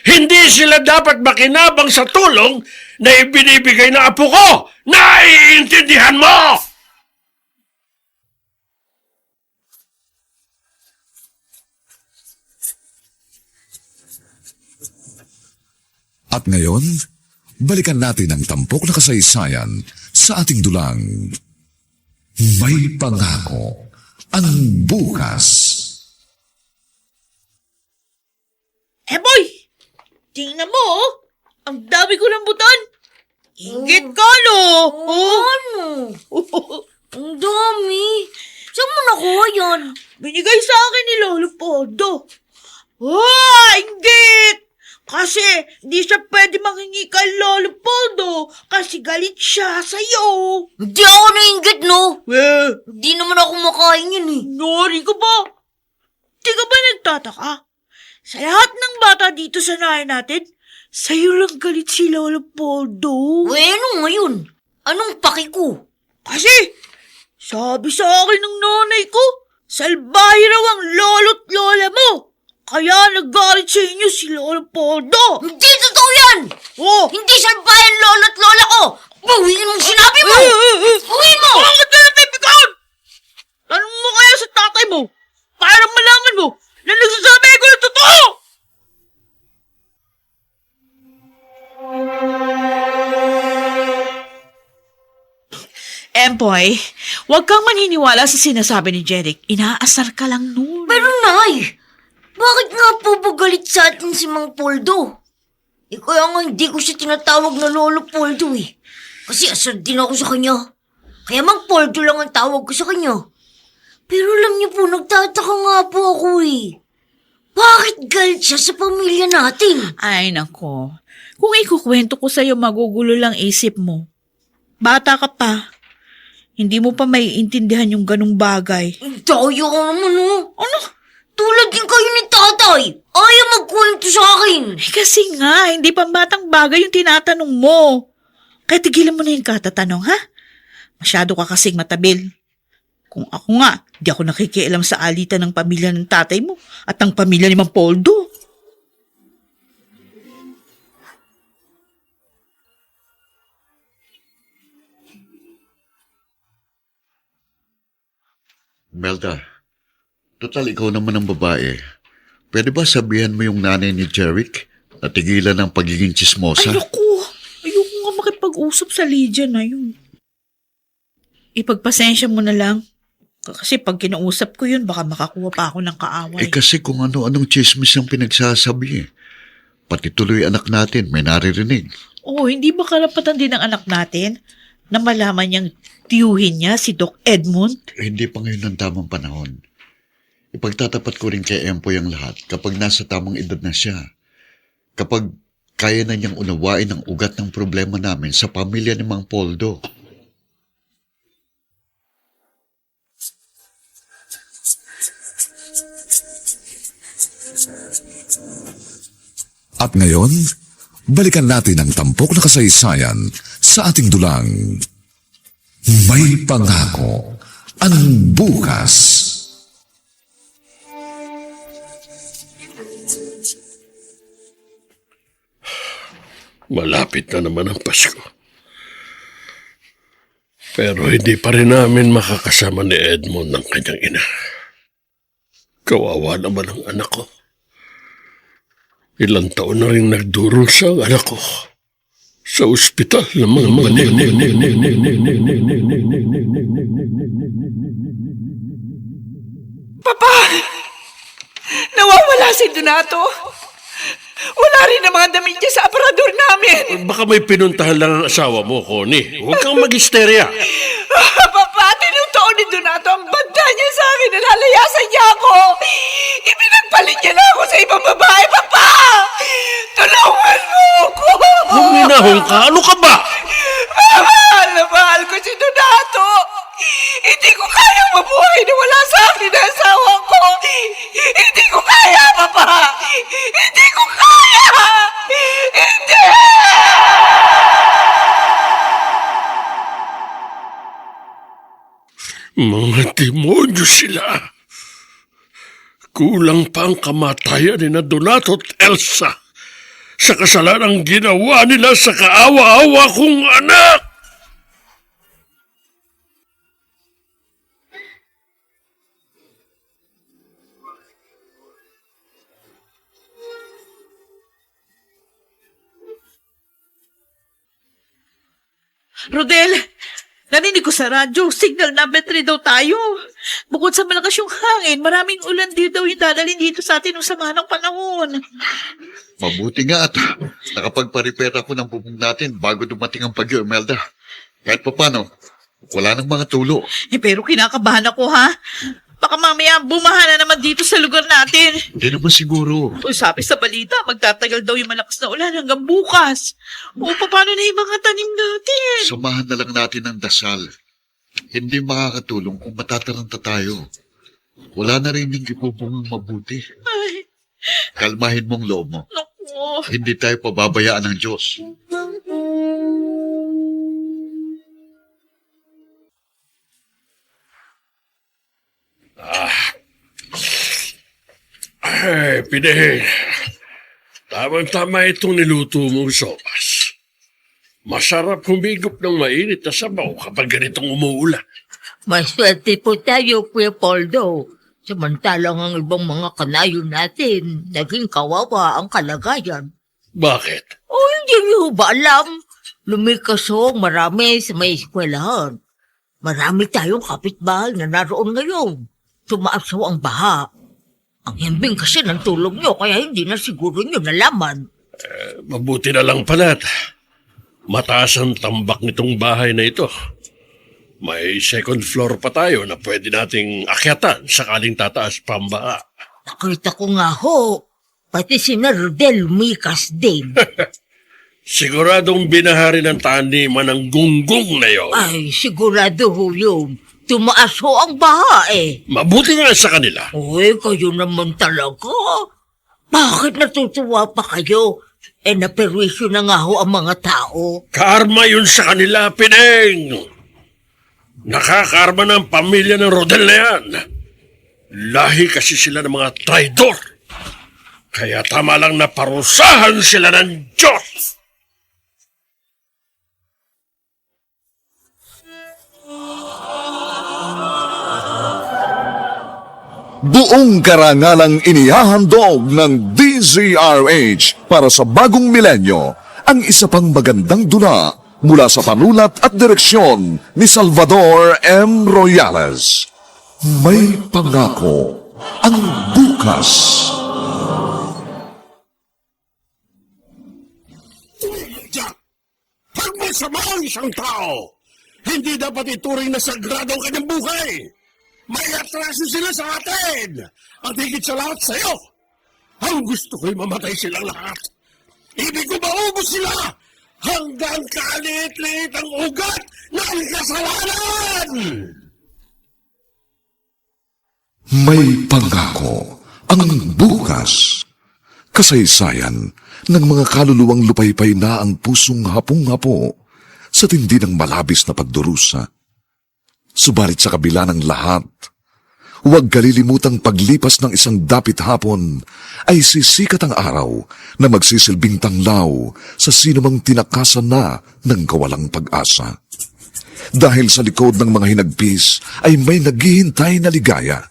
Hindi sila dapat makinabang sa tulong na ibinibigay ng apo ko. Naiintindihan mo? At ngayon, balikan natin ang tampok na kasaysayan sa ating dulang. May pangako ang bukas. Boy! Tingnan mo, oh. Ang dami ko ng buton. Ingit ka, no? Ano? Ang dami. Saan mo nakuha yan? Binigay sa akin ni Lolo Podo. Ingit! Kasi di siya pwede mangingi kay Lolo Poldo kasi galit siya sa'yo. Hindi ako nainggit, no? Eh, Hindi naman ako makain yun eh. nori ka ba? Di ka ba nagtataka? Sa lahat ng bata dito sa nahay natin, sa'yo lang galit si Lolo Poldo. Ano ngayon? Anong paki ko? Kasi, sabi sa akin ng nanay ko, salbahe raw ang lolo't lola mo. Kaya nagalit sa inyo si Lolo Poldo. Hindi totoo yan! Oh! Hindi salbayan lolo't lola ko! Bawiin mong sinabi mo! Bawiin mo! Bakit ka natipikon? Tanong mo kaya sa tatay mo para malaman mo na nagsasabi ko ng totoo! Empoy, huwag kang maniniwala sa sinasabi ni Jeric. Inaasar ka lang nun. Pero nay, bakit nga po ba galit sa atin si Mang Poldo? Kaya nga hindi ko siya tinatawag na Lolo Poldo eh. Kasi asar din ako sa kanya. Kaya Mang Poldo lang ang tawag ko sa kanya. Pero alam niyo po, nagtataka nga po ako eh. Bakit galit siya sa pamilya natin? Ay, nako. Kung ikukwento ko sa'yo, magugulo lang isip mo. Bata ka pa. Hindi mo pa maiintindihan yung ganong bagay. Tayo ka naman oh. Ano? Tulad din kayo ni tatay. Ayaw magkwento sa akin. Kasi nga, hindi pa batang bagay yung tinatanong mo. Kaya tigilan mo na yung katatanong, ha? Masyado ka kasing matabil. Kung ako nga, di ako nakikialam sa alitan ng pamilya ng tatay mo at ng pamilya ni Mang Poldo. Melda, total ikaw naman ang babae. Pwede ba sabihan mo yung nanay ni Jeric na tigilan ng pagiging chismosa? Ayoko nga makipag-usap sa Lydia na yun. Ipagpasensya mo na lang. Kasi pag kinausap ko yun, baka makakuha pa ako ng kaaway. Kasi kung ano-anong chismis ang pinagsasabi. Pati tuloy anak natin, may naririnig. Hindi ba karapatan din ng anak natin na malaman niyang tiyuhin niya si Doc Edmond? Hindi pa ngayon ang tamang panahon. Ipagtatapat ko rin kay Empoy ang lahat kapag nasa tamang edad na siya. Kapag kaya na niyang unawain ang ugat ng problema namin sa pamilya ni Mang Poldo. At ngayon, balikan natin ang tampok na kasaysayan sa ating dulang. May pangako ang bukas. Malapit na naman ang Pasko. Pero hindi pa rin namin makakasama ni Edmond ng kanyang ina. Kawawa naman ang anak ko. Ilang taon na rin nagdurol sa anak ko. Sa ospital ng mga Papa! Nawawala si Donato. Wala rin ang mga damit niya sa aparador namin. Baka may pinuntahan lang ang asawa mo, Connie. Huwag kang mag-hysteria. Papa, tinutuon ni Donato ang banda niya sa akin. Nalalayasan niya ako. Ipinagpalit niya na ako sa ibang babae, Papa! Tulungan mo ako! Huminahon ka? Ano ka ba? Mahal na mahal ko si Donato. Hindi ko kaya mabuhay na wala sa akin ang asawa ko. Hindi ko kaya, Papa. Hindi ko kaya. Hindi! Mga demonyo sila. Kulang pa ang kamatayan ni na Donato at Elsa sa kasalanang ginawa nila sa kaawa-awa kong anak. Rodel, narinig ko sa radyo, signal number 3 daw tayo. Bukod sa malakas yung hangin, maraming ulan din daw yung dadalhin dito sa atin ng sama ng panahon. Mabuti nga at nakapagpa-repair ako ng bubong natin bago dumating ang bagyo, Imelda. Kahit pa paano, wala nang mga tulo. Pero kinakabahan ako, ha? Baka mamaya bumaha na naman dito sa lugar natin. Hindi naman siguro. O sabi sa balita, magtatagal daw yung malakas na ulan hanggang bukas. O paano na yung mga tanim natin? Samahan na lang natin ng dasal. Hindi makakatulong kung matataranta tayo. Wala na rin yung ibubungang mabuti. Ay, Kalmahin mong loob mo. naku. Hindi tayo pababayaan ng Diyos. Ay, Pinay. Tama-tama itong niluto mong sopas. Masarap humigop ng mainit na sabaw kapag ganitong umuulan. Maswerte po tayo, Kuya Poldo. Samantalang ang ibang mga kanayo natin, naging kawawa ang kalagayan. Bakit? O hindi niyo ba alam? Lumikas ho marami sa may eskwelahan. Marami tayong kapitbahay na naroon ngayon. Tumaas ho ang baha. Ang himbing kasi ng tulong niyo, kaya hindi na siguro niyo nalaman. Mabuti na lang pala. Mataas ang tambak nitong bahay na ito. May second floor pa tayo na pwede nating akyatan sakaling tataas pa ang baha. Nakita ko nga ho, pati si Rodel lumikas din. Siguradong binahari ng taniman ng gunggong na yon. Ay, sigurado ho yun. Tumaas ho ang baha eh. Mabuti nga sa kanila. Uy, kayo naman talaga. Bakit natutuwa pa kayo? Naperwisyo na nga ho ang mga tao. Karma yun sa kanila, Pineng. Nakakarma ng pamilya ng Rodel na yan. Lahi kasi sila ng mga traidor. Kaya tama lang na parusahan sila ng Diyos. Buong karangalang inihahandog ng DZRH para sa bagong milenyo ang isa pang magandang dula mula sa panulat at direksyon ni Salvador M. Royales. May pangako ang bukas. Jack, pag masama ang isang tao, hindi dapat ituring na sagrado ang kanyang buhay. May atraso sila sa atin at higit sa lahat sa'yo. Ang gusto ko'y mamatay silang lahat. Ibig ko maubos sila hanggang kalit-lit ang ugat ng kasalanan. May pangako ang bukas. Kasaysayan ng mga kaluluwang lupaypay na ang pusong hapong-hapo sa tindi ng malabis na pagdurusa. Subalit sa kabila ng lahat, huwag kalilimutang paglipas ng isang dapit hapon ay sisikat ang araw na magsisilbing tanglaw sa sinumang tinakasan na ng kawalang pag-asa. Dahil sa likod ng mga hinagpis ay may naghihintay na ligaya.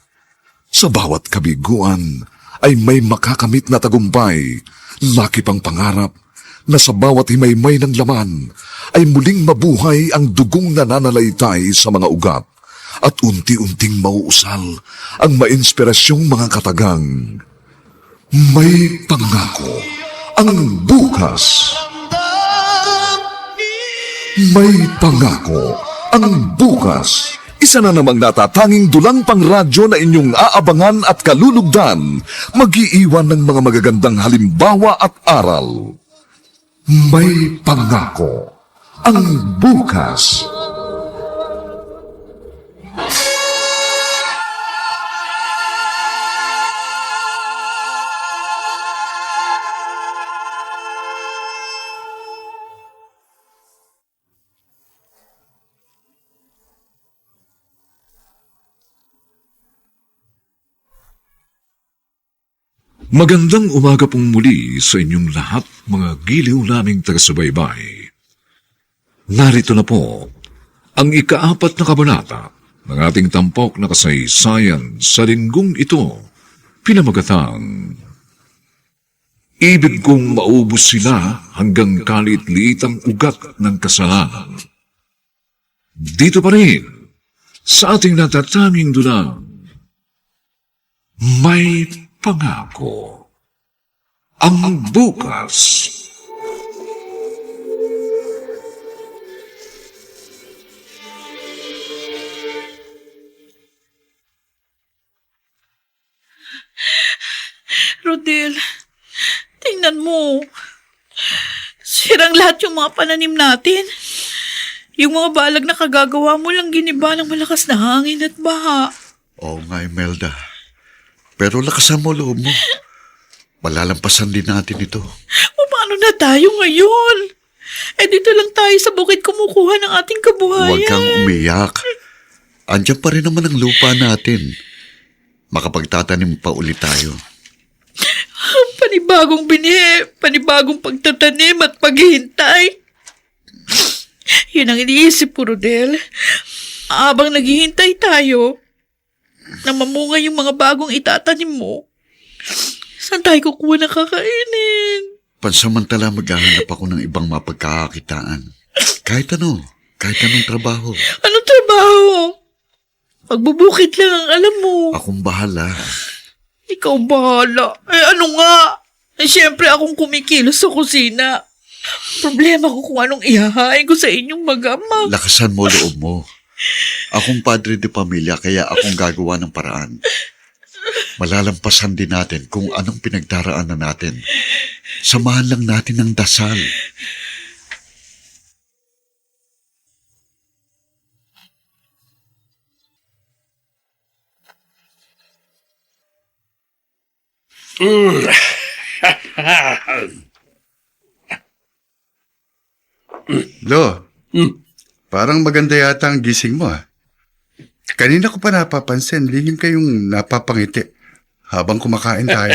Sa bawat kabiguan ay may makakamit na tagumpay, laki pang pangarap na sa bawat himaymay ng laman ay muling mabuhay ang dugong nananalaytay sa mga ugat at unti-unting mauusal ang mainspirasyong mga katagang. May pangako ang bukas. May pangako ang bukas. Isa na namang natatanging dulang pang radyo na inyong aabangan at kalulugdan, mag-iiwan ng mga magagandang halimbawa at aral. May pangako ang bukas. Magandang umaga pong muli sa inyong lahat, mga giliw naming taga-subaybay. Narito na po ang ika-4 na kabanata ng ating tampok na kasaysayan sa linggong ito, pinamagatang Ibig kong maubos sila hanggang kalit-liit ang ugat ng kasalanan. Dito pa rin, sa ating natatanging dulang, may pangako ang bukas. Rodel, tingnan mo. Sirang lahat yung mga pananim natin. Yung mga balag na kagagawa mo lang giniba ng malakas na hangin at baha. Oo nga, Imelda. Pero lakasan mo loob mo. Malalampasan din natin ito. O paano na tayo ngayon? Dito lang tayo sa bukid kumukuha ng ating kabuhayan. Huwag kang umiyak. Andiyan pa rin naman ang lupa natin. Makapagtatanim pa ulit tayo. Panibagong bini, panibagong pagtatanim at paghihintay. Yun ang iniisip ko, Rodel. Habang naghihintay tayo, na mamunga yung mga bagong itatanim mo, saan tayo kukuha ng kakainin? Pansamantala maghahanap ako ng ibang mapagkakakitaan. Kahit anong trabaho. Anong trabaho? Pagbubukid lang ang alam mo. Akong bahala. Ikaw bahala. Ano nga? Siyempre akong kumikilos sa kusina. Problema ko kung anong ihahain ko sa inyong mag-ama. Lakasan mo loob mo. Akong padre de pamilya, kaya akong gagawa ng paraan. Malalampasan din natin kung anong pinagdaraanan natin. Samahan lang natin ng dasal. Lo, parang maganda yata ang gising mo ah. Kanina ko pa napapansin, lihim kayong napapangiti habang kumakain tayo.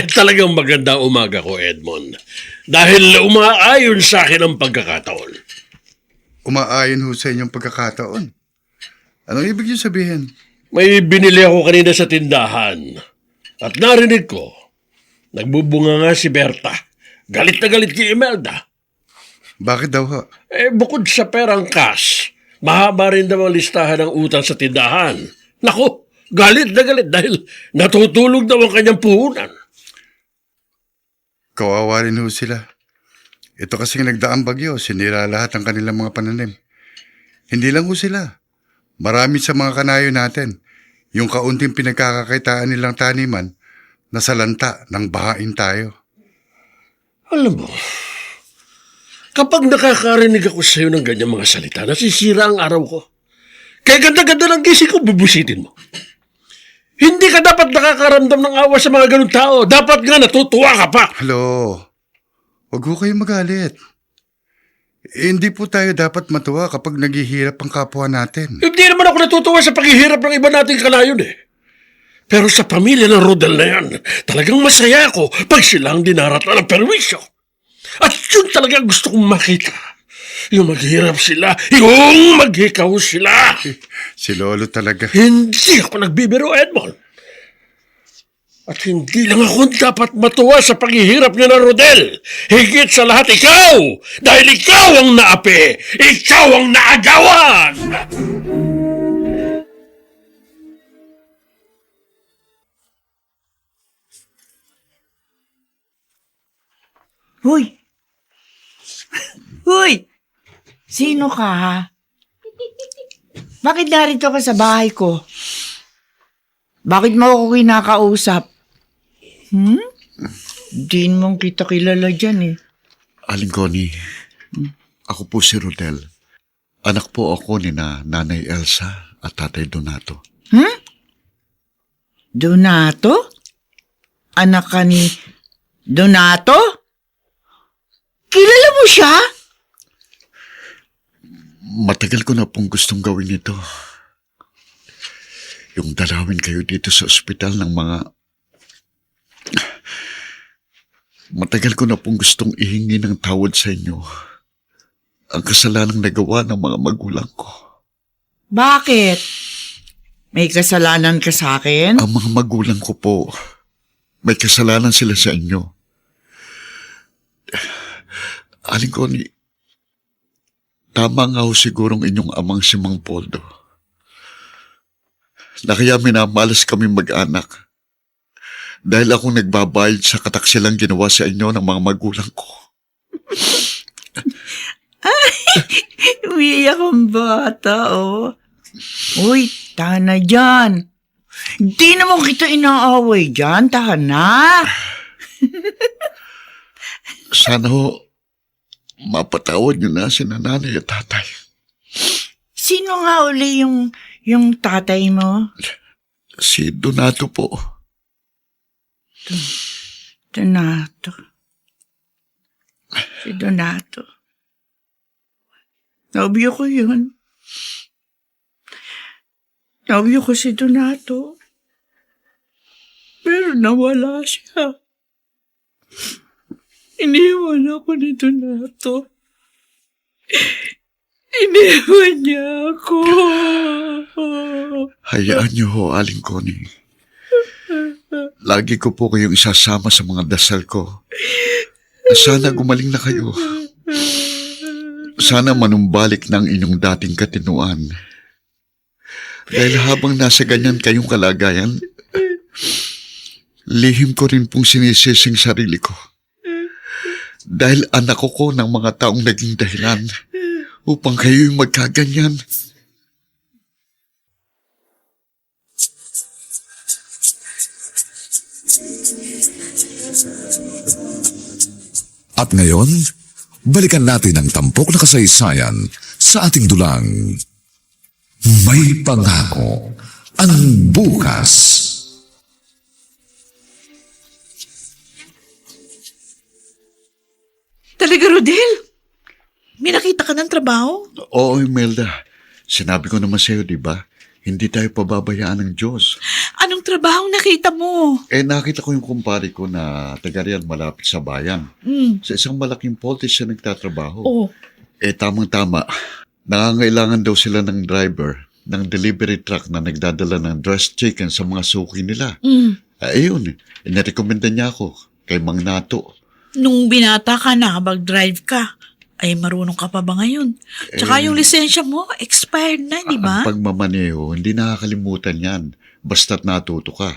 Talagang maganda umaga ko, Edmond. Dahil umaayon sa akin ang pagkakataon. Umaayon ho sa inyong pagkakataon. Anong ibig niyo sabihin? May binili ako kanina sa tindahan. At narinig ko, nagbubunga nga si Berta. Galit na galit kay Imelda. Bakit daw ho? Bukod sa perang cash, mahaba rin daw ang listahan ng utang sa tindahan. Naku, galit na galit dahil natutulog daw ang kanyang puhunan. Kawawa rin ho sila. Ito kasing nagdaang bagyo, sinira lahat ang kanilang mga pananim. Hindi lang ho sila. Marami sa mga kanayo natin, yung kaunting pinagkakakitaan nilang taniman, nasalanta ng bahain tayo. Alam mo, kapag nakakarinig ako sa iyo ng ganyang mga salita, nasisira ang araw ko. Kaya ganda-ganda ng gising ko, bubusitin mo. Hindi ka dapat nakakaramdam ng awa sa mga ganun tao. Dapat nga natutuwa ka pa. Hello, huwag ho kayong magalit. Hindi po tayo dapat matuwa kapag naghihirap ang kapwa natin. Hindi naman ako natutuwa sa paghihirap ng iba nating kanayon eh. Pero sa pamilya ng Rodel na yan, talagang masaya ako pag sila ang dinaratan ng perwisyo. At yun talaga gusto kong makita. Yung maghirap sila, yung maghikaw sila. Si Lolo talaga. Hindi ako nagbibiro, Edmond. At hindi lang ako dapat matuwa sa paghihirap niya ng Rodel. Higit sa lahat ikaw! Dahil ikaw ang naapi! Ikaw ang naagawan! Hoy! Hoy! Sino ka, ha? Bakit narito ka sa bahay ko? Bakit mo ako kinakausap? Di mong kita kilala dyan eh. Aling Connie, ako po si Rodel. Anak po ako ni Nanay Elsa at Tatay Donato. Donato? Anak ka ni Donato? Kilala mo siya? Matagal ko na pong gustong gawin ito. Yung dalawin kayo dito sa ospital ng mga... Matagal ko na pong gustong ihingi ng tawad sa inyo ang kasalanang nagawa ng mga magulang ko. Bakit? May kasalanan ka sa akin? Ang mga magulang ko po, may kasalanan sila sa inyo. Aling Connie, tama nga ho sigurong inyong amang si Mang Poldo. Na kaya minamalas kami mag-anak dahil akong nagbabayad sa kataksilang ginawa sa inyo ng mga magulang ko. Umiiyak ang bata, oh. Uy, tahan na dyan. Hindi naman kita inaaway dyan, tahan na. Sana ho, mapatawad niyo na si nanay at tatay. Sino nga uli yung tatay mo? Si Donato po. Donato. Si Donato. Nobyo ko yun. Nobyo ko si Donato. Pero nawala siya. Iniwan ako ni Donato. Iniwan niya ako. Hayaan niyo ho, Aling Connie. Lagi ko po kayong isasama sa mga dasal ko. Sana gumaling na kayo. Sana manumbalik ng inyong dating katinuan. Dahil habang nasa ganyan kayong kalagayan, lihim ko rin pong sinisising sarili ko. Dahil anak ko ng mga taong naging dahilan upang kayo'y magkaganyan. At ngayon, balikan natin ang tampok na kasaysayan sa ating dulang. May pangako ang bukas. Talaga, Rodel? May nakita ka ng trabaho? Oo, Imelda. Sinabi ko naman sa'yo, di ba? Hindi tayo pababayaan ng Diyos. Anong trabaho nakita mo? Nakita ko yung kumpare ko na taga riyan malapit sa bayan. Sa isang malaking voltage siya nagtatrabaho. Oh. Tamang-tama. Nangangailangan daw sila ng driver ng delivery truck na nagdadala ng dressed chicken sa mga suki nila. Ayun, inarekomenda niya ako kay Mang Nato. Nung binata ka na, mag-drive ka, ay marunong ka pa ba ngayon? Tsaka yung lisensya mo, expired na, di ba? Ang pagmamaneho, hindi nakakalimutan yan. Basta't natuto ka.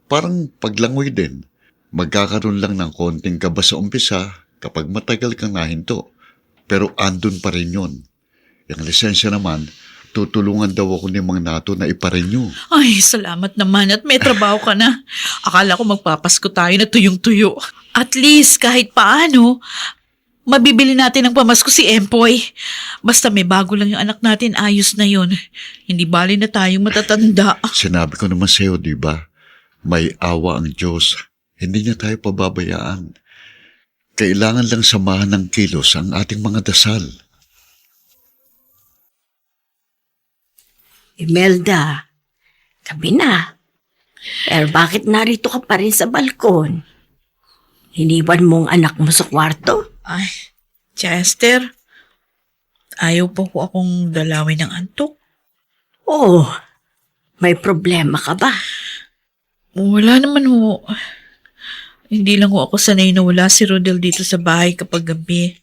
Parang paglangoy din. Magkakaroon lang ng konting kaba sa umpisa kapag matagal kang nahinto. Pero andun pa rin yun. Yung lisensya naman, tutulungan daw ako ni Mang Nato na iparenew. Ay, salamat naman at may trabaho ka na. Akala ko magpapasko tayo na tuyong-tuyo. At least, kahit paano, mabibili natin ng pamasko si Empoy. Basta may bago lang yung anak natin, ayos na yun. Hindi bali na tayong matatanda. Sinabi ko naman sa'yo, di ba? May awa ang Diyos. Hindi niya tayo pababayaan. Kailangan lang samahan ng kilos ang ating mga dasal. Imelda, gabi na. Pero bakit narito ka pa rin sa balkon? Hiniwan mo ang anak mo sa kwarto? Ay, Chester, ayaw po ko akong dalawin ng antok. Oh, may problema ka ba? Wala naman ho. Hindi lang ho ako sanay na wala si Rodel dito sa bahay kapag gabi.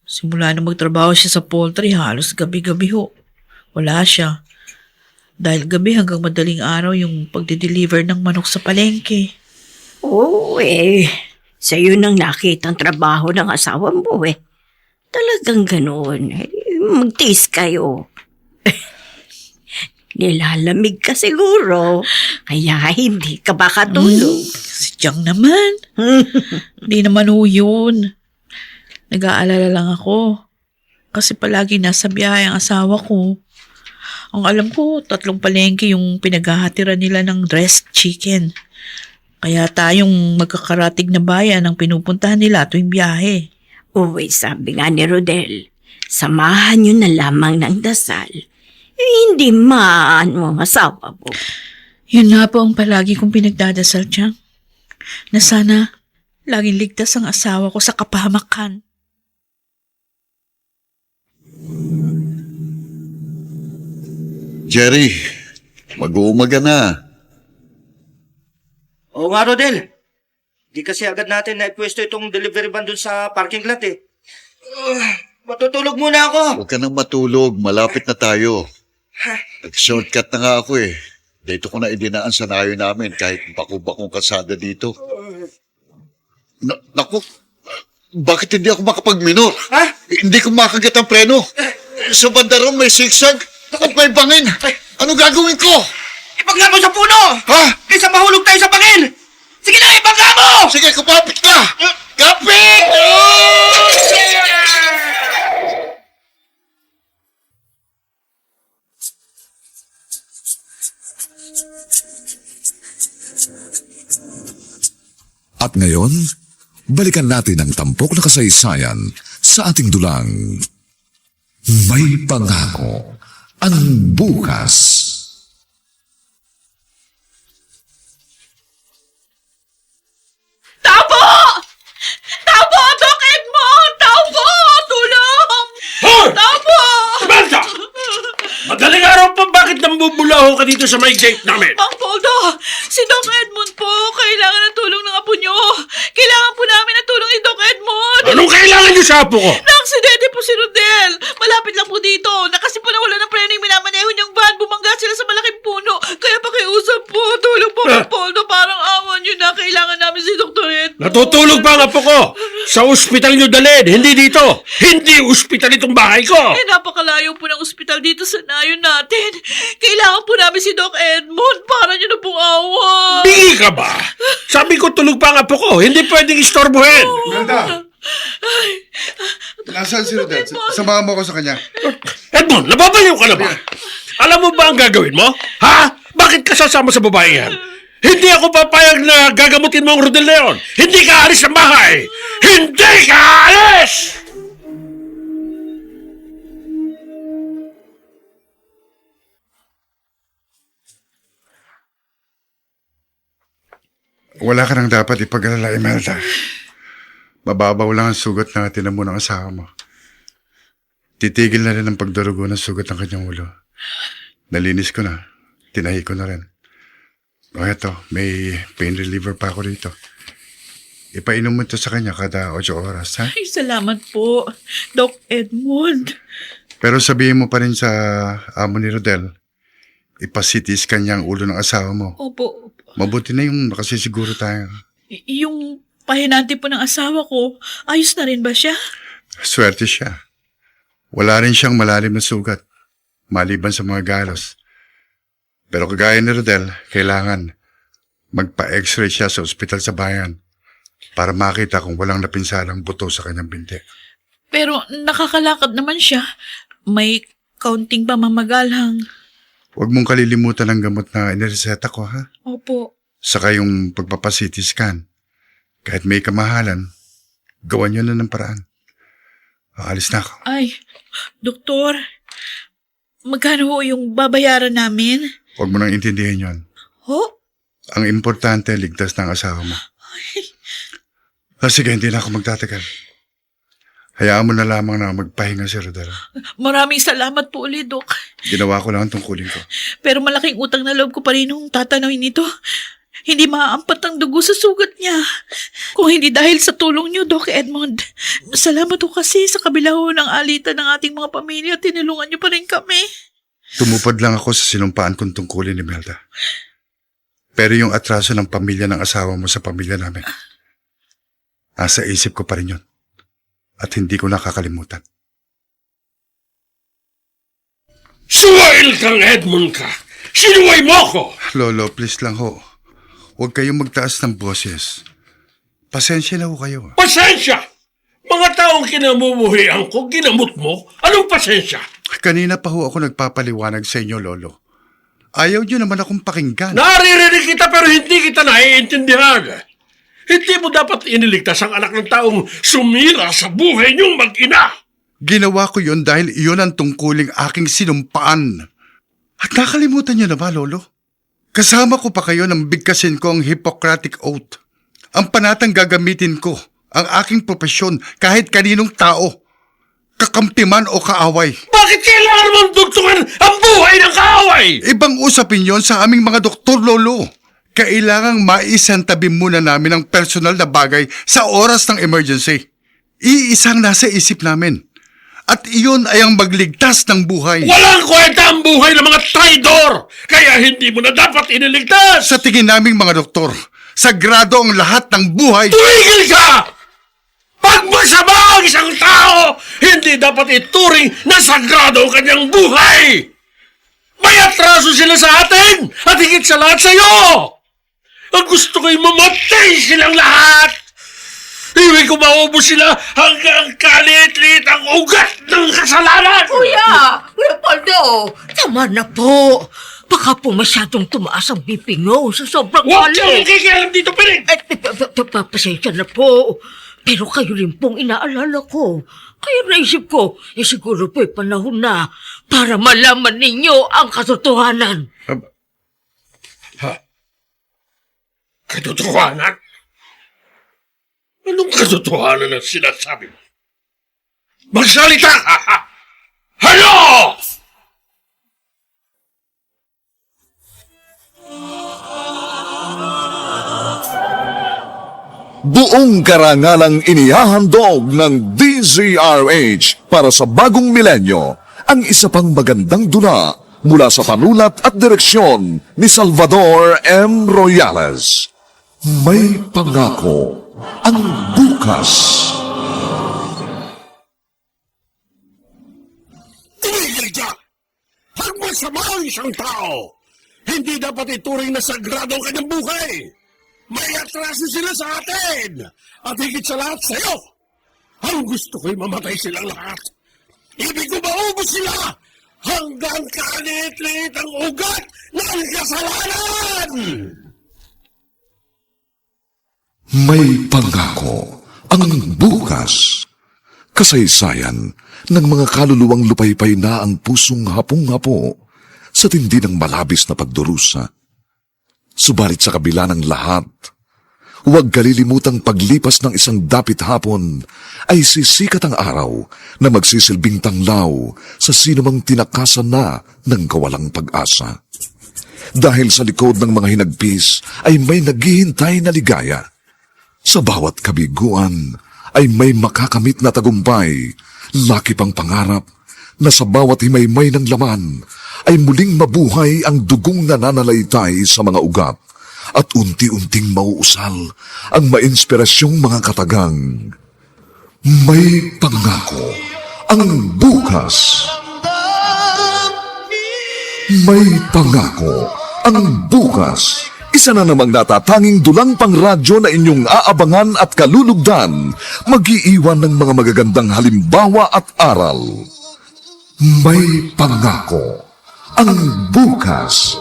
Simula na magtrabaho siya sa poultry, halos gabi-gabi ho. Wala siya. Dahil gabi hanggang madaling araw yung pagde-deliver ng manok sa palengke. Oh, Sa'yo nang nakitang trabaho ng asawa mo eh. Talagang ganoon. Magtiis kayo. Nilalamig ka siguro. Kaya hindi ka makatulog. Si Chang naman. Hindi naman ho yun. Nag-aalala lang ako. Kasi palagi nasa biyahe ang asawa ko. Ang alam ko, 3 palengke yung pinaghahatiran nila ng dressed chicken. Kaya tayong magkakaratig na bayan ang pinupuntahan nila tuwing biyahe. Uy, sabi nga ni Rodel, samahan nyo na lamang ng dasal. Hindi mo asawa mo. Yun nga po ang palagi kong pinagdadasal, Chang. Na sana laging ligtas ang asawa ko sa kapahamakan. Jerry, mag-uumaga na. Oo nga, Rodel. Di kasi agad natin na ipwesto itong delivery van dun sa parking lot eh. Matutulog muna ako. Huwag ka nang matulog, malapit na tayo. Nag-shortcut na nga ako eh. Dito ko na idinaan sa nayo namin kahit bakong kalsada dito. Naku, bakit hindi ako makapag-minor? Ha? Hindi ko makagat ang preno. Sa bandarong may sigsag at may bangin. Ano gagawin ko? Ipagla mo sa puno! Ha? Kaysa mahulog tayo sa bangin! Sige na, ipagla mo! Sige, kapapit ka! Kapit! At ngayon, balikan natin ang tampok na kasaysayan sa ating dulang. May pangako ang bukas. Tabo! Tabo, Doc Edmond! Tabo! Tulong! Hoy! Tabo! Samantha! Madaling araw pa bakit nambubulaho ka dito sa may gate namin? Mang Poldo, si Doc Edmond po, kailangan ng tulong ng apo nyo. Kailangan po namin ng tulong ni Doc Edmond. Anong kailangan niyo sa apo ko? Na-aksidente po si Rodel. Malapit lang po dito. Kasi po nawala ng preno yung minamaneho niyang van. Bumangga sila sa malaking puno. Kaya pakiusap po. Tulong po, Mang Poldo. Parang awan nyo na. Kailangan namin si Dr. Edmond. Natutulog pa ang apo ko. Sa ospital niyo dalhin, hindi dito. Hindi ospital itong bahay ko. Eh, napakalayo po ng ospital dito sa nayon natin. Kailangan po namin si Doc Edmond. Para nyo na pong awan. Bigi ka ba? Sabi ko tulog pa ang apo ko. Hindi pwedeng istorbohin. Melda! Nasaan si Rodel? Samahan mo ko sa kanya. Edmond, nababaliw ka na ba? Alam mo ba ang gagawin mo? Ha? Bakit ka sasama sa babae yan? Hindi ako papayag na gagamutin mo ang Rodel na yun. Hindi ka alis ng bahay. Hindi ka alis! Wala ka nang dapat ipag-alala, Imelda. Mababaw lang ang sugat na tinamo ng asawa mo. Titigil na rin ang pagdurugo ng sugat ng kanyang ulo. Nalinis ko na. Tinahi ko na rin. O eto, may pain reliever pa ako rito. Ipainom mo ito sa kanya kada 8 oras, ha? Ay, salamat po, Doc Edmond. Pero sabihin mo pa rin sa amo ni Rodel, ipasitis kanya ang ulo ng asawa mo. Opo. Mabuti na yung nakasisiguro tayo. Yung pahinante po ng asawa ko, ayos na rin ba siya? Swerte siya. Wala rin siyang malalim na sugat, maliban sa mga galos. Pero kagaya ni Rodel, kailangan magpa-x-ray siya sa ospital sa bayan para makita kung walang napinsalang buto sa kanyang binti. Pero nakakalakad naman siya. May kaunting pamamagalhang. Huwag mong kalilimutan ang gamot na inireseta ko, ha? Opo. Saka yung pagpapacity scan. Kahit may kamahalan, gawan nyo na ng paraan. Aalis na ako. Ay, doktor, magkano ho yung babayaran namin? Huwag mo nang intindihin yon. Ho? Ang importante, ligtas ng asawa mo. Sige, hindi na ako magtatagal. Hayaan mo na lamang na magpahinga si Rodel. Maraming salamat po ulit, Dok. Ginawa ko lang ang tungkulin ko. Pero malaking utang na loob ko pa rin nung tatanawin nito. Hindi maaampat ang dugo sa sugat niya. Kung hindi dahil sa tulong niyo, Doc Edmond. Salamat po kasi sa kabila ho ng alitan ng ating mga pamilya, tinulungan niyo pa rin kami. Tumupad lang ako sa sinumpaan kong tungkulin ni Melda. Pero yung atraso ng pamilya ng asawa mo sa pamilya namin, Nasa isip ko pa rin yun. At hindi ko nakakalimutan. Suwail kang Edmund ka! Sinuway mo ako! Lolo, please lang ho. Huwag kayong magtaas ng boses. Pasensya na ho kayo. Pasensya! Mga taong kinamumuhian ko, ginamot mo? Anong pasensya? Kanina pa ho ako nagpapaliwanag sa inyo, Lolo. Ayaw niyo naman akong pakinggan. Naririnig kita pero hindi kita naiintindihan. Hindi mo dapat iniligtas ang anak ng taong sumira sa buhay niyong mag-ina. Ginawa ko yun dahil iyon ang tungkuling aking sinumpaan. At nakalimutan niyo na ba, Lolo? Kasama ko pa kayo nang bigkasin ko ang Hippocratic Oath. Ang panatang gagamitin ko, ang aking propesyon kahit kaninong tao, kakampi man o kaaway. Bakit kailangan mong dugtungan ang buhay ng kaaway? Ibang usapin yon sa aming mga doktor, Lolo. Kailangang maisantabi muna namin ang personal na bagay sa oras ng emergency. Iisang nasa isip namin. At iyon ay ang magligtas ng buhay. Walang kwenta ang buhay ng mga traidor! Kaya hindi mo na dapat iniligtas! Sa tingin naming mga doktor, sagrado ang lahat ng buhay. Tumigil ka! Pag masama ang isang tao, hindi dapat ituring na sagrado ang kanyang buhay! May atraso sila sa atin at higit sa lahat sa iyo! Ang gusto ko'y mamatay silang lahat! Ibig ko maubos sila hanggang kalit-lit ang ugat ng kasalanan! Kuya Poldo, tama na po. Baka po masyadong tumaas ang BP nyo sa sobrang Huwag kang galit. kikialam dito, Piling! Pasensya na po. Pero kayo rin pong inaalala ko. Kaya naisip ko, siguro po'y panahon na para malaman ninyo ang katotohanan. Katotohanan? Anong katotohanan ang sinasabi mo? Magsalita ka! Ano? Buong karangalang inihahandog ng DZRH para sa bagong milenyo ang isa pang magandang dula mula sa panulat at direksyon ni Salvador M. Royales. May pangako ang bukas. Tumigil ka! Hang masama ang isang tao! Hindi dapat ituring na sagrado ang kanyang buhay! May atraso sila sa atin! At higit sa lahat sa'yo! Ang gusto ko'y mamatay silang lahat! Ibig ko maubos sila! Hanggang kalit-lit ang ugat ng kasalanan! May pangako ang bukas. Kasaysayan ng mga kaluluwang lupaypay na ang pusong hapong-hapo sa tindi ng malabis na pagdurusa. Subalit sa kabila ng lahat, huwag kalilimutang paglipas ng isang dapit hapon ay sisikat ang araw na magsisilbing tanglaw sa sinumang tinakasan na ng kawalang pag-asa. Dahil sa likod ng mga hinagpis ay may naghihintay na ligaya. Sa bawat kabiguan ay may makakamit na tagumpay, laki pang pangarap na sa bawat himaymay ng laman ay muling mabuhay ang dugong nananalaytay sa mga ugat at unti-unting mauusal ang mainspirasyong mga katagang. May pangako ang bukas. May pangako ang bukas. Isa na namang natatanging dulang pangradyo na inyong aabangan at kalulugdan, mag-iiwan ng mga magagandang halimbawa at aral. May pangako ang bukas.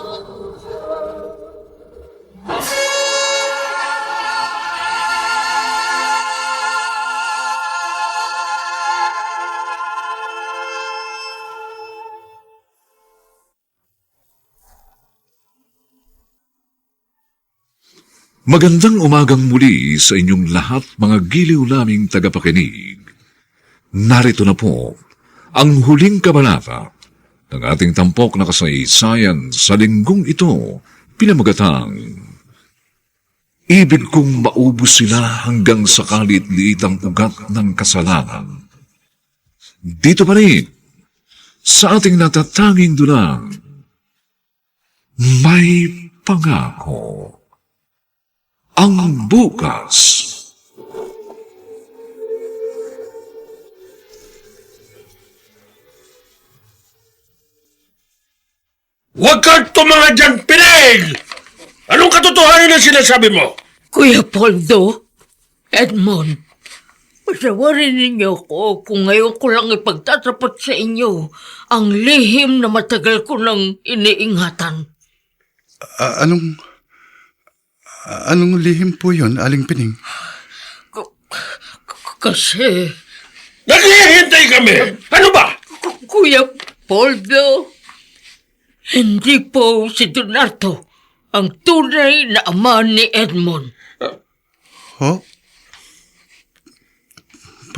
Magandang umagang muli sa inyong lahat, mga giliw naming tagapakinig. Narito na po ang huling kabanata ng ating tampok na kasaysayan sa linggong ito, pinamagatang Ibig kong maubos sila hanggang sa kalit-liitang ugat ng kasalanan. Dito pa rin, sa ating natatanging dulang, may pangako ang bukas. Huwag kang tumanga dyan, Pinig! Anong katotohanan ang sinasabi mo? Kuya Poldo, Edmond, patawarin ninyo ko kung ngayon ko lang ipagtatapat sa inyo ang lihim na matagal ko nang iniingatan. Anong lihim po yun, Aling Pining? Kasi, Naghihintay kami! Ano ba? Kuya Poldo, hindi po si Donato ang tunay na ama ni Edmond. Ho?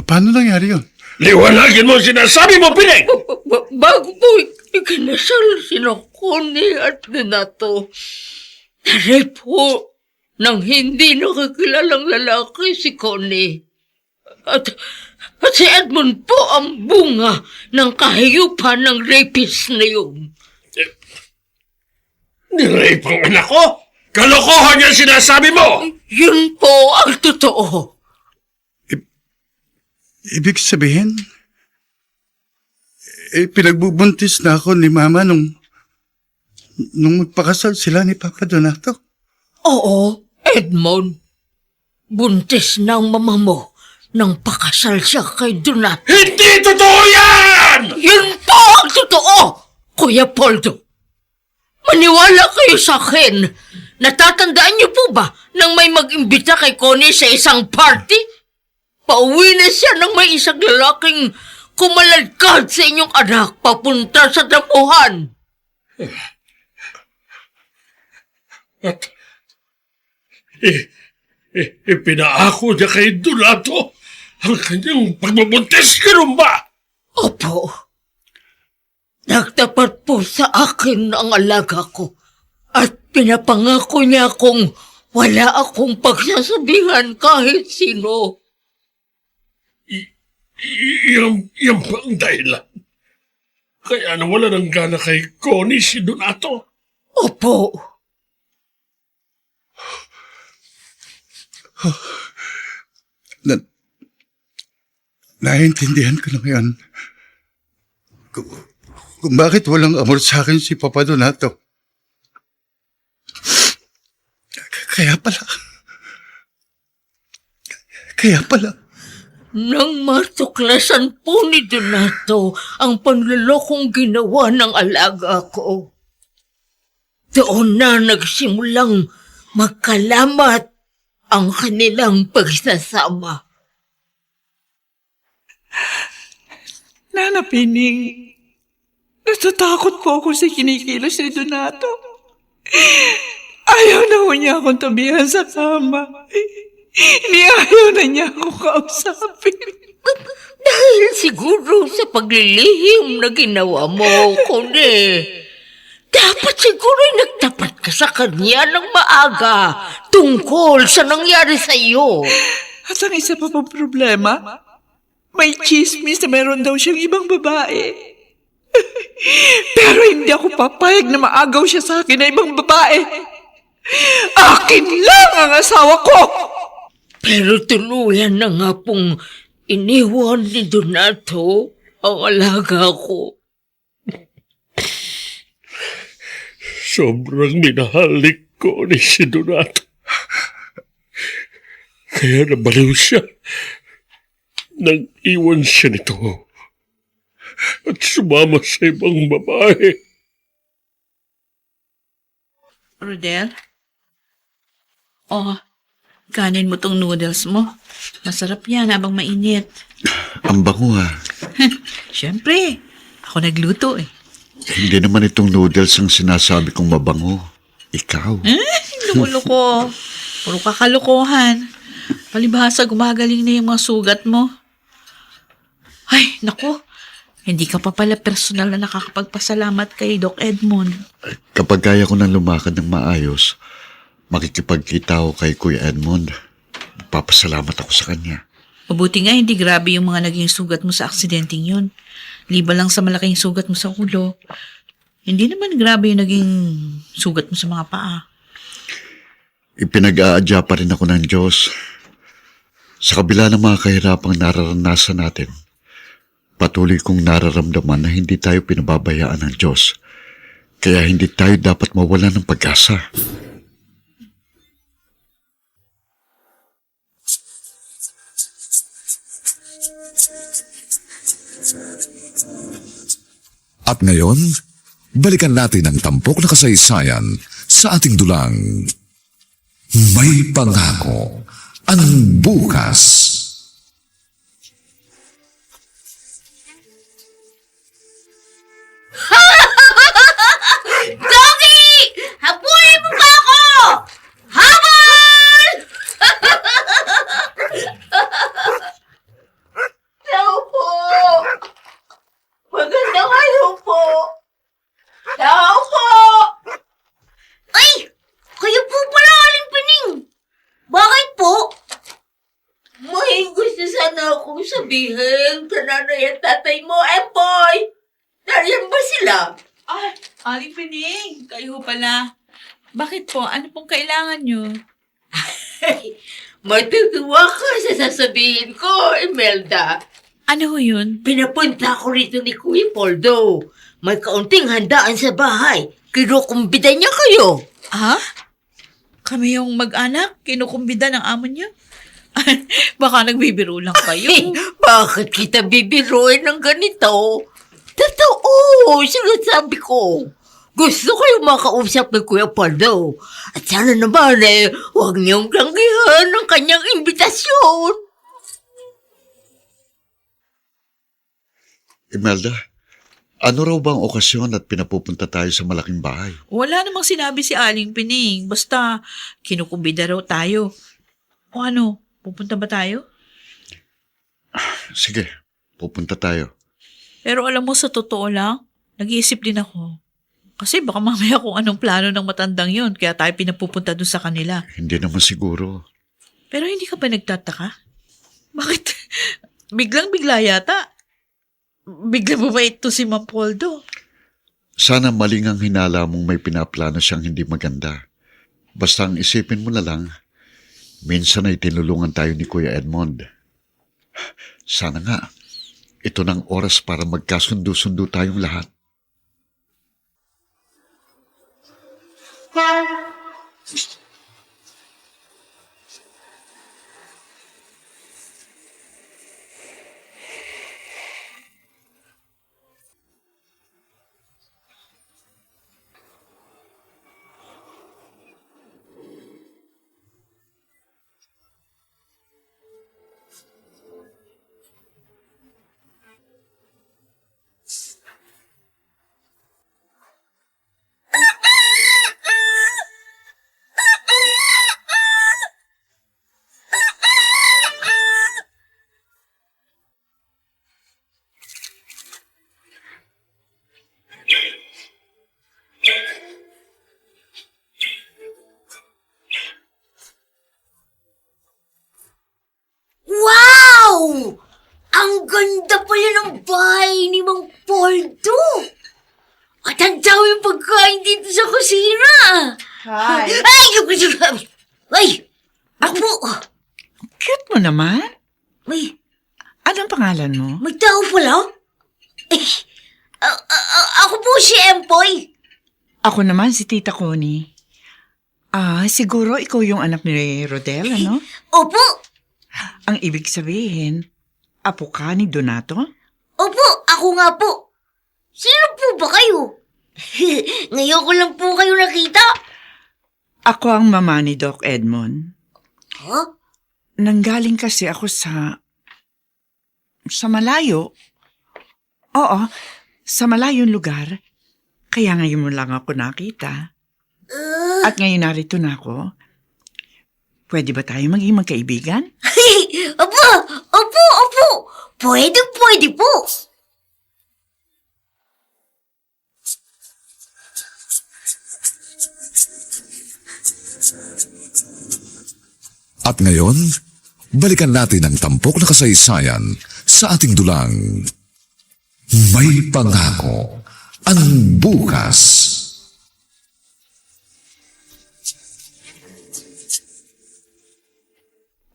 Paano nangyari yun? Liwanagin mo ang sinasabi mo, Pinig! Bago po ikinasal sila Connie at Donato, naray po ng hindi nakakilalang lalaki si Connie. At si Edmond po ang bunga ng kahiyupan ng rapist na yun. Nirape ang anak ko! Kalokohan niya ang sinasabi mo! Yun po ang totoo. Ibig sabihin, pinagbubuntis na ako ni Mama nung magpakasal sila ni Papa Donato. Oo, Edmond. Buntis ng mama mo nang pakasal siya kay Donato. Hindi totoo yan! Yun po ang totoo, Kuya Poldo. Maniwala kayo sa akin. Natatandaan niyo po ba nang may mag-imbita kay Connie sa isang party? Pauwi na siya nang may isang lalaking kumaladkad sa inyong anak papunta sa damuhan. At ipinaako niya kay Donato ang kanyang pagbubuntis. Ganun ba? Opo. Nagtapat po sa akin ang alaga ko at pinapangako niya kung wala akong pagsasabihan kahit sino. Yan ba ang dahilan? Kaya nawala ng gana kay Connie si Donato? Opo. Naiintindihan ko na ngayon kung bakit walang amor sa akin si Papa Donato. Kaya pala. Nang matuklasan po ni Donato ang panlulokong ginawa ng alaga ko, doon na nagsimulang magkalamat ang kanilang pagsasama. Nana Pining, natatakot po ako sa kinikilos ni Donato. Ayaw na ho niya akong tabihan sa kama. Ayaw na niya akong kausapin. Dahil siguro sa paglilihim na ginawa mo, kundi dapat siguro nagtapat ka sa kanya ng maaga tungkol sa nangyari sa iyo. At ang isa pa pong problema, may chismis na meron daw siyang ibang babae. Pero hindi ako papayag na maagaw siya sa akin na ibang babae. Akin lang ang asawa ko! Pero tuluyan na nga pong iniwan ni Donato ang alaga ko. Sobrang minahal ni Connie si Donato. Kaya nabaliw siya. Nang iwan siya nito at sumama sa ibang babae. Rodel? Oh, kanin mo tong noodles mo. Masarap yan habang mainit. Ang bango ha. Siyempre, ako nagluto eh. Hindi naman itong noodles ang sinasabi kong mabango. Ikaw. Loko-loko. Puro kakalokohan. Palibhasa, gumagaling na yung mga sugat mo. Ay, naku. Hindi ka pa pala personal na nakakapagpasalamat kay Doc Edmond. Kapag kaya ko nang lumakad ng maayos, makikipagkita ako kay Kuya Edmond. Papasalamat ako sa kanya. Mabuti nga hindi grabe yung mga naging sugat mo sa aksidenteng yun. Liba lang sa malaking sugat mo sa ulo. Hindi naman grabe yung naging sugat mo sa mga paa. Ipinag-aadya pa rin ako ng Diyos. Sa kabila ng mga kahirapang nararanasan natin, patuloy kong nararamdaman na hindi tayo pinababayaan ng Diyos. Kaya hindi tayo dapat mawala ng pag-asa. At ngayon, balikan natin ang tampok na kasaysayan sa ating dulang. May pangako ang bukas. Doggy! Habulin mo ba ako? Habol! Tao po! Magandang araw po! Tao po! Ay! Kayo po pala, Aling Pining. Bakit po? May gusto sana akong sabihin sa nanay at tatay mo, Empoy! Nariyan ba sila? Ay, Aling Pining, kayo pala. Bakit po? Ano pong kailangan nyo? Matutuwa ka sa sasabihin ko, Imelda. Ano ho yun? Pinapunta ko rito ni Kuya Poldo. May kaunting handaan sa bahay. Kinukumbida niya kayo. Ha? Kami yung mag-anak? Kinukumbida ng amo niyo? Baka nagbibiro lang kayo. Bakit kita bibiruin ng ganito? Totoo, sinasabi ko. Gusto kayo makausap ni Kuya Poldo. At sana naman huwag niyong langgihan ang kanyang imbitasyon. Imelda, ano raw bang okasyon at pinapupunta tayo sa malaking bahay? Wala namang sinabi si Aling Pining. Basta, kinukumbida raw tayo. O ano, pupunta ba tayo? Sige, pupunta tayo. Pero alam mo, sa totoo lang, nag-iisip din ako. Kasi baka mamaya kung anong plano ng matandang yon, kaya tayo pinapupunta dun sa kanila. Hindi naman siguro. Pero hindi ka ba nagtataka? Bakit? Biglang-bigla yata. Bigla mo ba ito si Ma'am Poldo? Sana maling ang hinala mong may pinaplano siyang hindi maganda. Basta ang isipin mo na lang, minsan ay tinulungan tayo ni Kuya Edmond. Sana nga, ito ng oras para magkasundo-sundo tayong lahat. Wow! Ang ganda pala ng bahay ni Mang Poldo. At ang daming pagkain dito sa kusina. Hi. Ay! Ay! Ako! Cute mo naman. May, Anong pangalan mo? may tao pala? Eh, ako po si Empoy. Ako naman si Tita Connie. Siguro ikaw yung anak ni Rodel, ano? Opo! Ang ibig sabihin, apo ka ni Donato? Opo, ako nga po. Sino po ba kayo? Ngayon ko lang po kayo nakita. Ako ang mama ni Doc Edmond. Huh? Nanggaling kasi ako sa malayo. Oo, sa malayong lugar. Kaya ngayon mo lang ako nakita. At ngayon narito na ako. Pwede ba tayo maging magkaibigan? Opo! Opo! Opo! Pwede po. At ngayon, balikan natin ang tampok na kasaysayan sa ating dulang. May pangako ang bukas.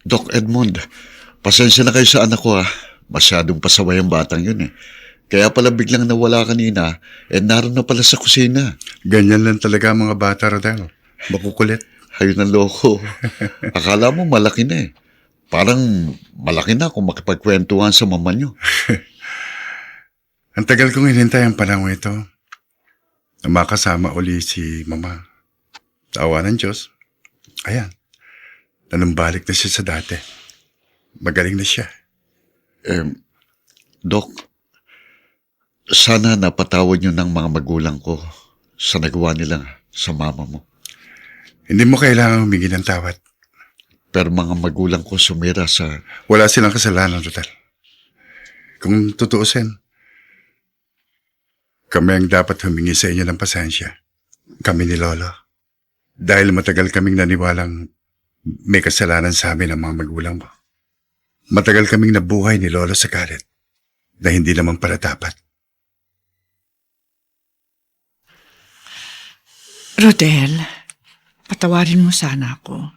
Doc Edmond, pasensya na kayo sa anak ko. Masyadong pasaway ang batang yun eh. Kaya pala biglang nawala kanina, naroon na pala sa kusina. Ganyan lang talaga ang mga bata, Rodel. Makukulit. Ayun ang loko. Akala mo malaki na eh. Parang malaki na kung makipagkwentuhan sa mama nyo. Ang tagal kong hinintay ang panahon ito na makasama uli si Mama. Sa awa ng Diyos, ayan, nanumbalik na siya sa dati. Magaling na siya. Dok, sana napatawad nyo ng mga magulang ko sa nagawa nila sa mama mo. Hindi mo kailangan humingi ng tawad. Pero mga magulang ko sumira sa... Wala silang kasalanan, Rodel. Kung tutuusin, kami ang dapat humingi sa inyo ng pasensya. Kami ni Lolo. Dahil matagal kaming naniwalang may kasalanan sa amin ang mga magulang mo. Matagal kaming nabuhay ni Lolo sa galit na hindi naman para dapat. Rodel, patawarin mo sana ako.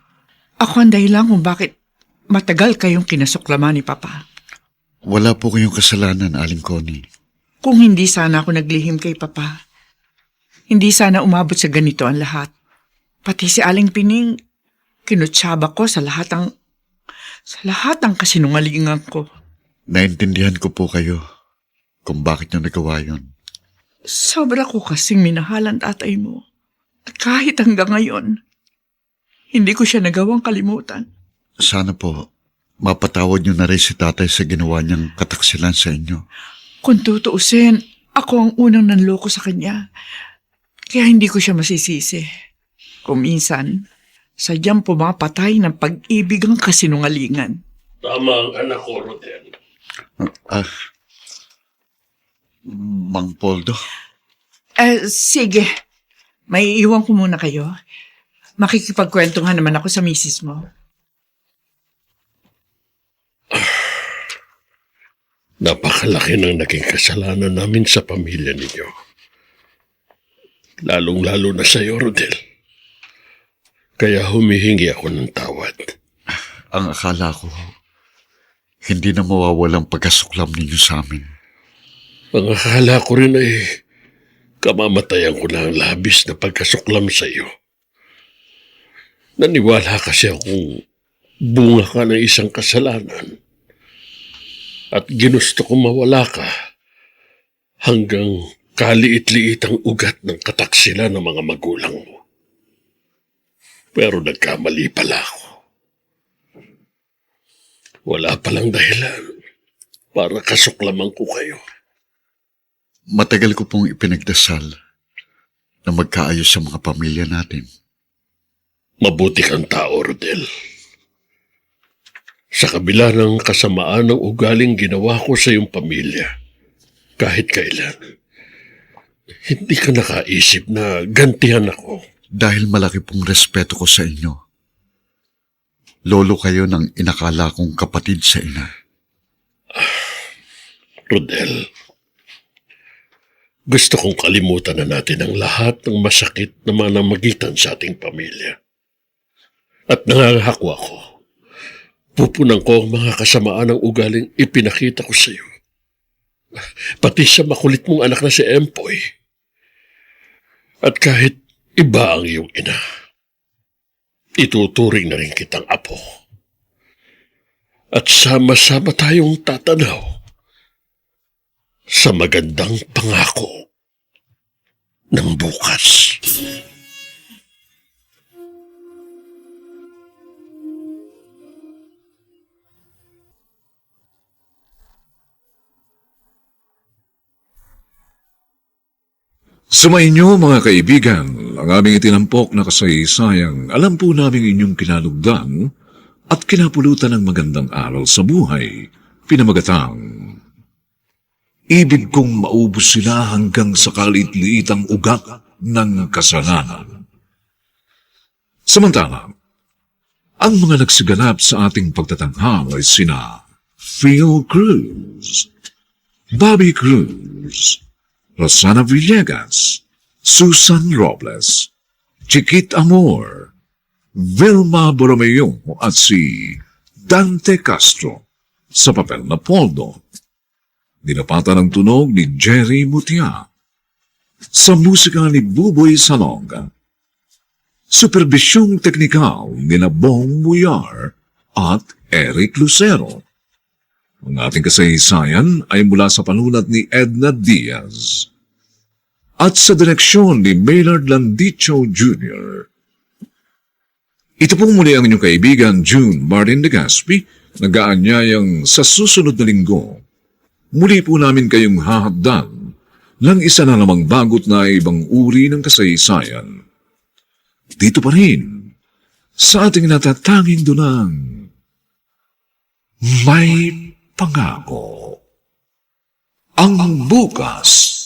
Ako ang dahilan kung bakit matagal kayong kinasuklaman ni Papa. Wala po kayong kasalanan, Aling Connie. Kung hindi sana ako naglihim kay Papa, hindi sana umabot sa ganito ang lahat. Pati si Aling Pining, kinutsaba ko sa lahat ng kasinungalingan ko. Naintindihan ko po kayo kung bakit nyo nagawa yun. Sobra ko kasing minahal ang tatay mo. At kahit hanggang ngayon, hindi ko siya nagawang kalimutan. Sana po, mapatawad nyo na rin si tatay sa ginawa niyang kataksilan sa inyo. Kung tutuusin, ako ang unang nanloko sa kanya. Kaya hindi ko siya masisisi. Kung minsan, sadyang pumapatay ng pag-ibig ang kasinungalingan. Tama ang anak ko, Rodel. Mang Poldo? Sige. May iwan ko muna kayo. Makikipagkwentuhan naman ako sa misis mo. Napakalaki ng naging kasalanan namin sa pamilya ninyo. Lalong-lalo na sa iyo, Rodel. Kaya humihingi ako ng tawad. Ang akala ko, hindi na mawawalang pagkasuklam ninyo sa amin. Ang akala ko rin ay kamamatayan ko na ang labis na pagkasuklam sa iyo. Naniwala kasi akong bunga ka ng isang kasalanan at ginusto kong mawala ka hanggang kaliit-liit ang ugat ng kataksila ng mga magulang mo. Pero nagkamali pala ako. Wala palang dahilan para kasuklaman ko kayo. Matagal ko pong ipinagdasal na magkaayos sa mga pamilya natin. Mabuti kang tao, Rodel. Sa kabila ng kasamaan ng ugaling ginawa ko sa iyong pamilya, kahit kailan, hindi ka nakaisip na gantihan ako. Dahil malaki pong respeto ko sa inyo. Lolo kayo ng inakala kong kapatid sa ina. Rodel, gusto kong kalimutan na natin ang lahat ng masakit na manamagitan sa ating pamilya. At nangangako ako, pupunan ko ang mga kasamaan ng ugaling ipinakita ko sa iyo. Pati sa makulit mong anak na si Empoy. At kahit iba ang iyong ina, ituturing na rin kitang apo. At sama-sama tayong tatanaw sa magandang pangako ng bukas. Sumainyo mga kaibigan, ang aming itinampok na kasaysayang alam po namin inyong kinalugdan at kinapulutan ng magandang aral sa buhay, pinamagatang. Ibig kong maubos sila hanggang sa kalit-liitang ugat ng kasalanan. Samantala, ang mga nagsiganap sa ating pagtatanghal ay sina Phil Cruz, Bobby Cruz, Rosana Villegas, Susan Robles, Chiquit Amor, Vilma Borromeo at si Dante Castro sa papel na Poldo. Dinapatan ang tunog ni Jerry Mutia. Sa musika ni Buboy Salong. Superbisyong teknikal ni Bong Muyar at Eric Lucero. Ang ating kasaysayan ay mula sa panulat ni Edna Diaz at sa direksyon ni Maynard Landicho Jr. Ito pong muli ang inyong kaibigan June Martin Legaspi, nag-aanyayang sa susunod na linggo. Muli po namin kayong hahagdan ng isa na namang bagot na ibang uri ng kasaysayan. Dito pa rin, sa ating natatanging dunang may pangako. Ang bukas.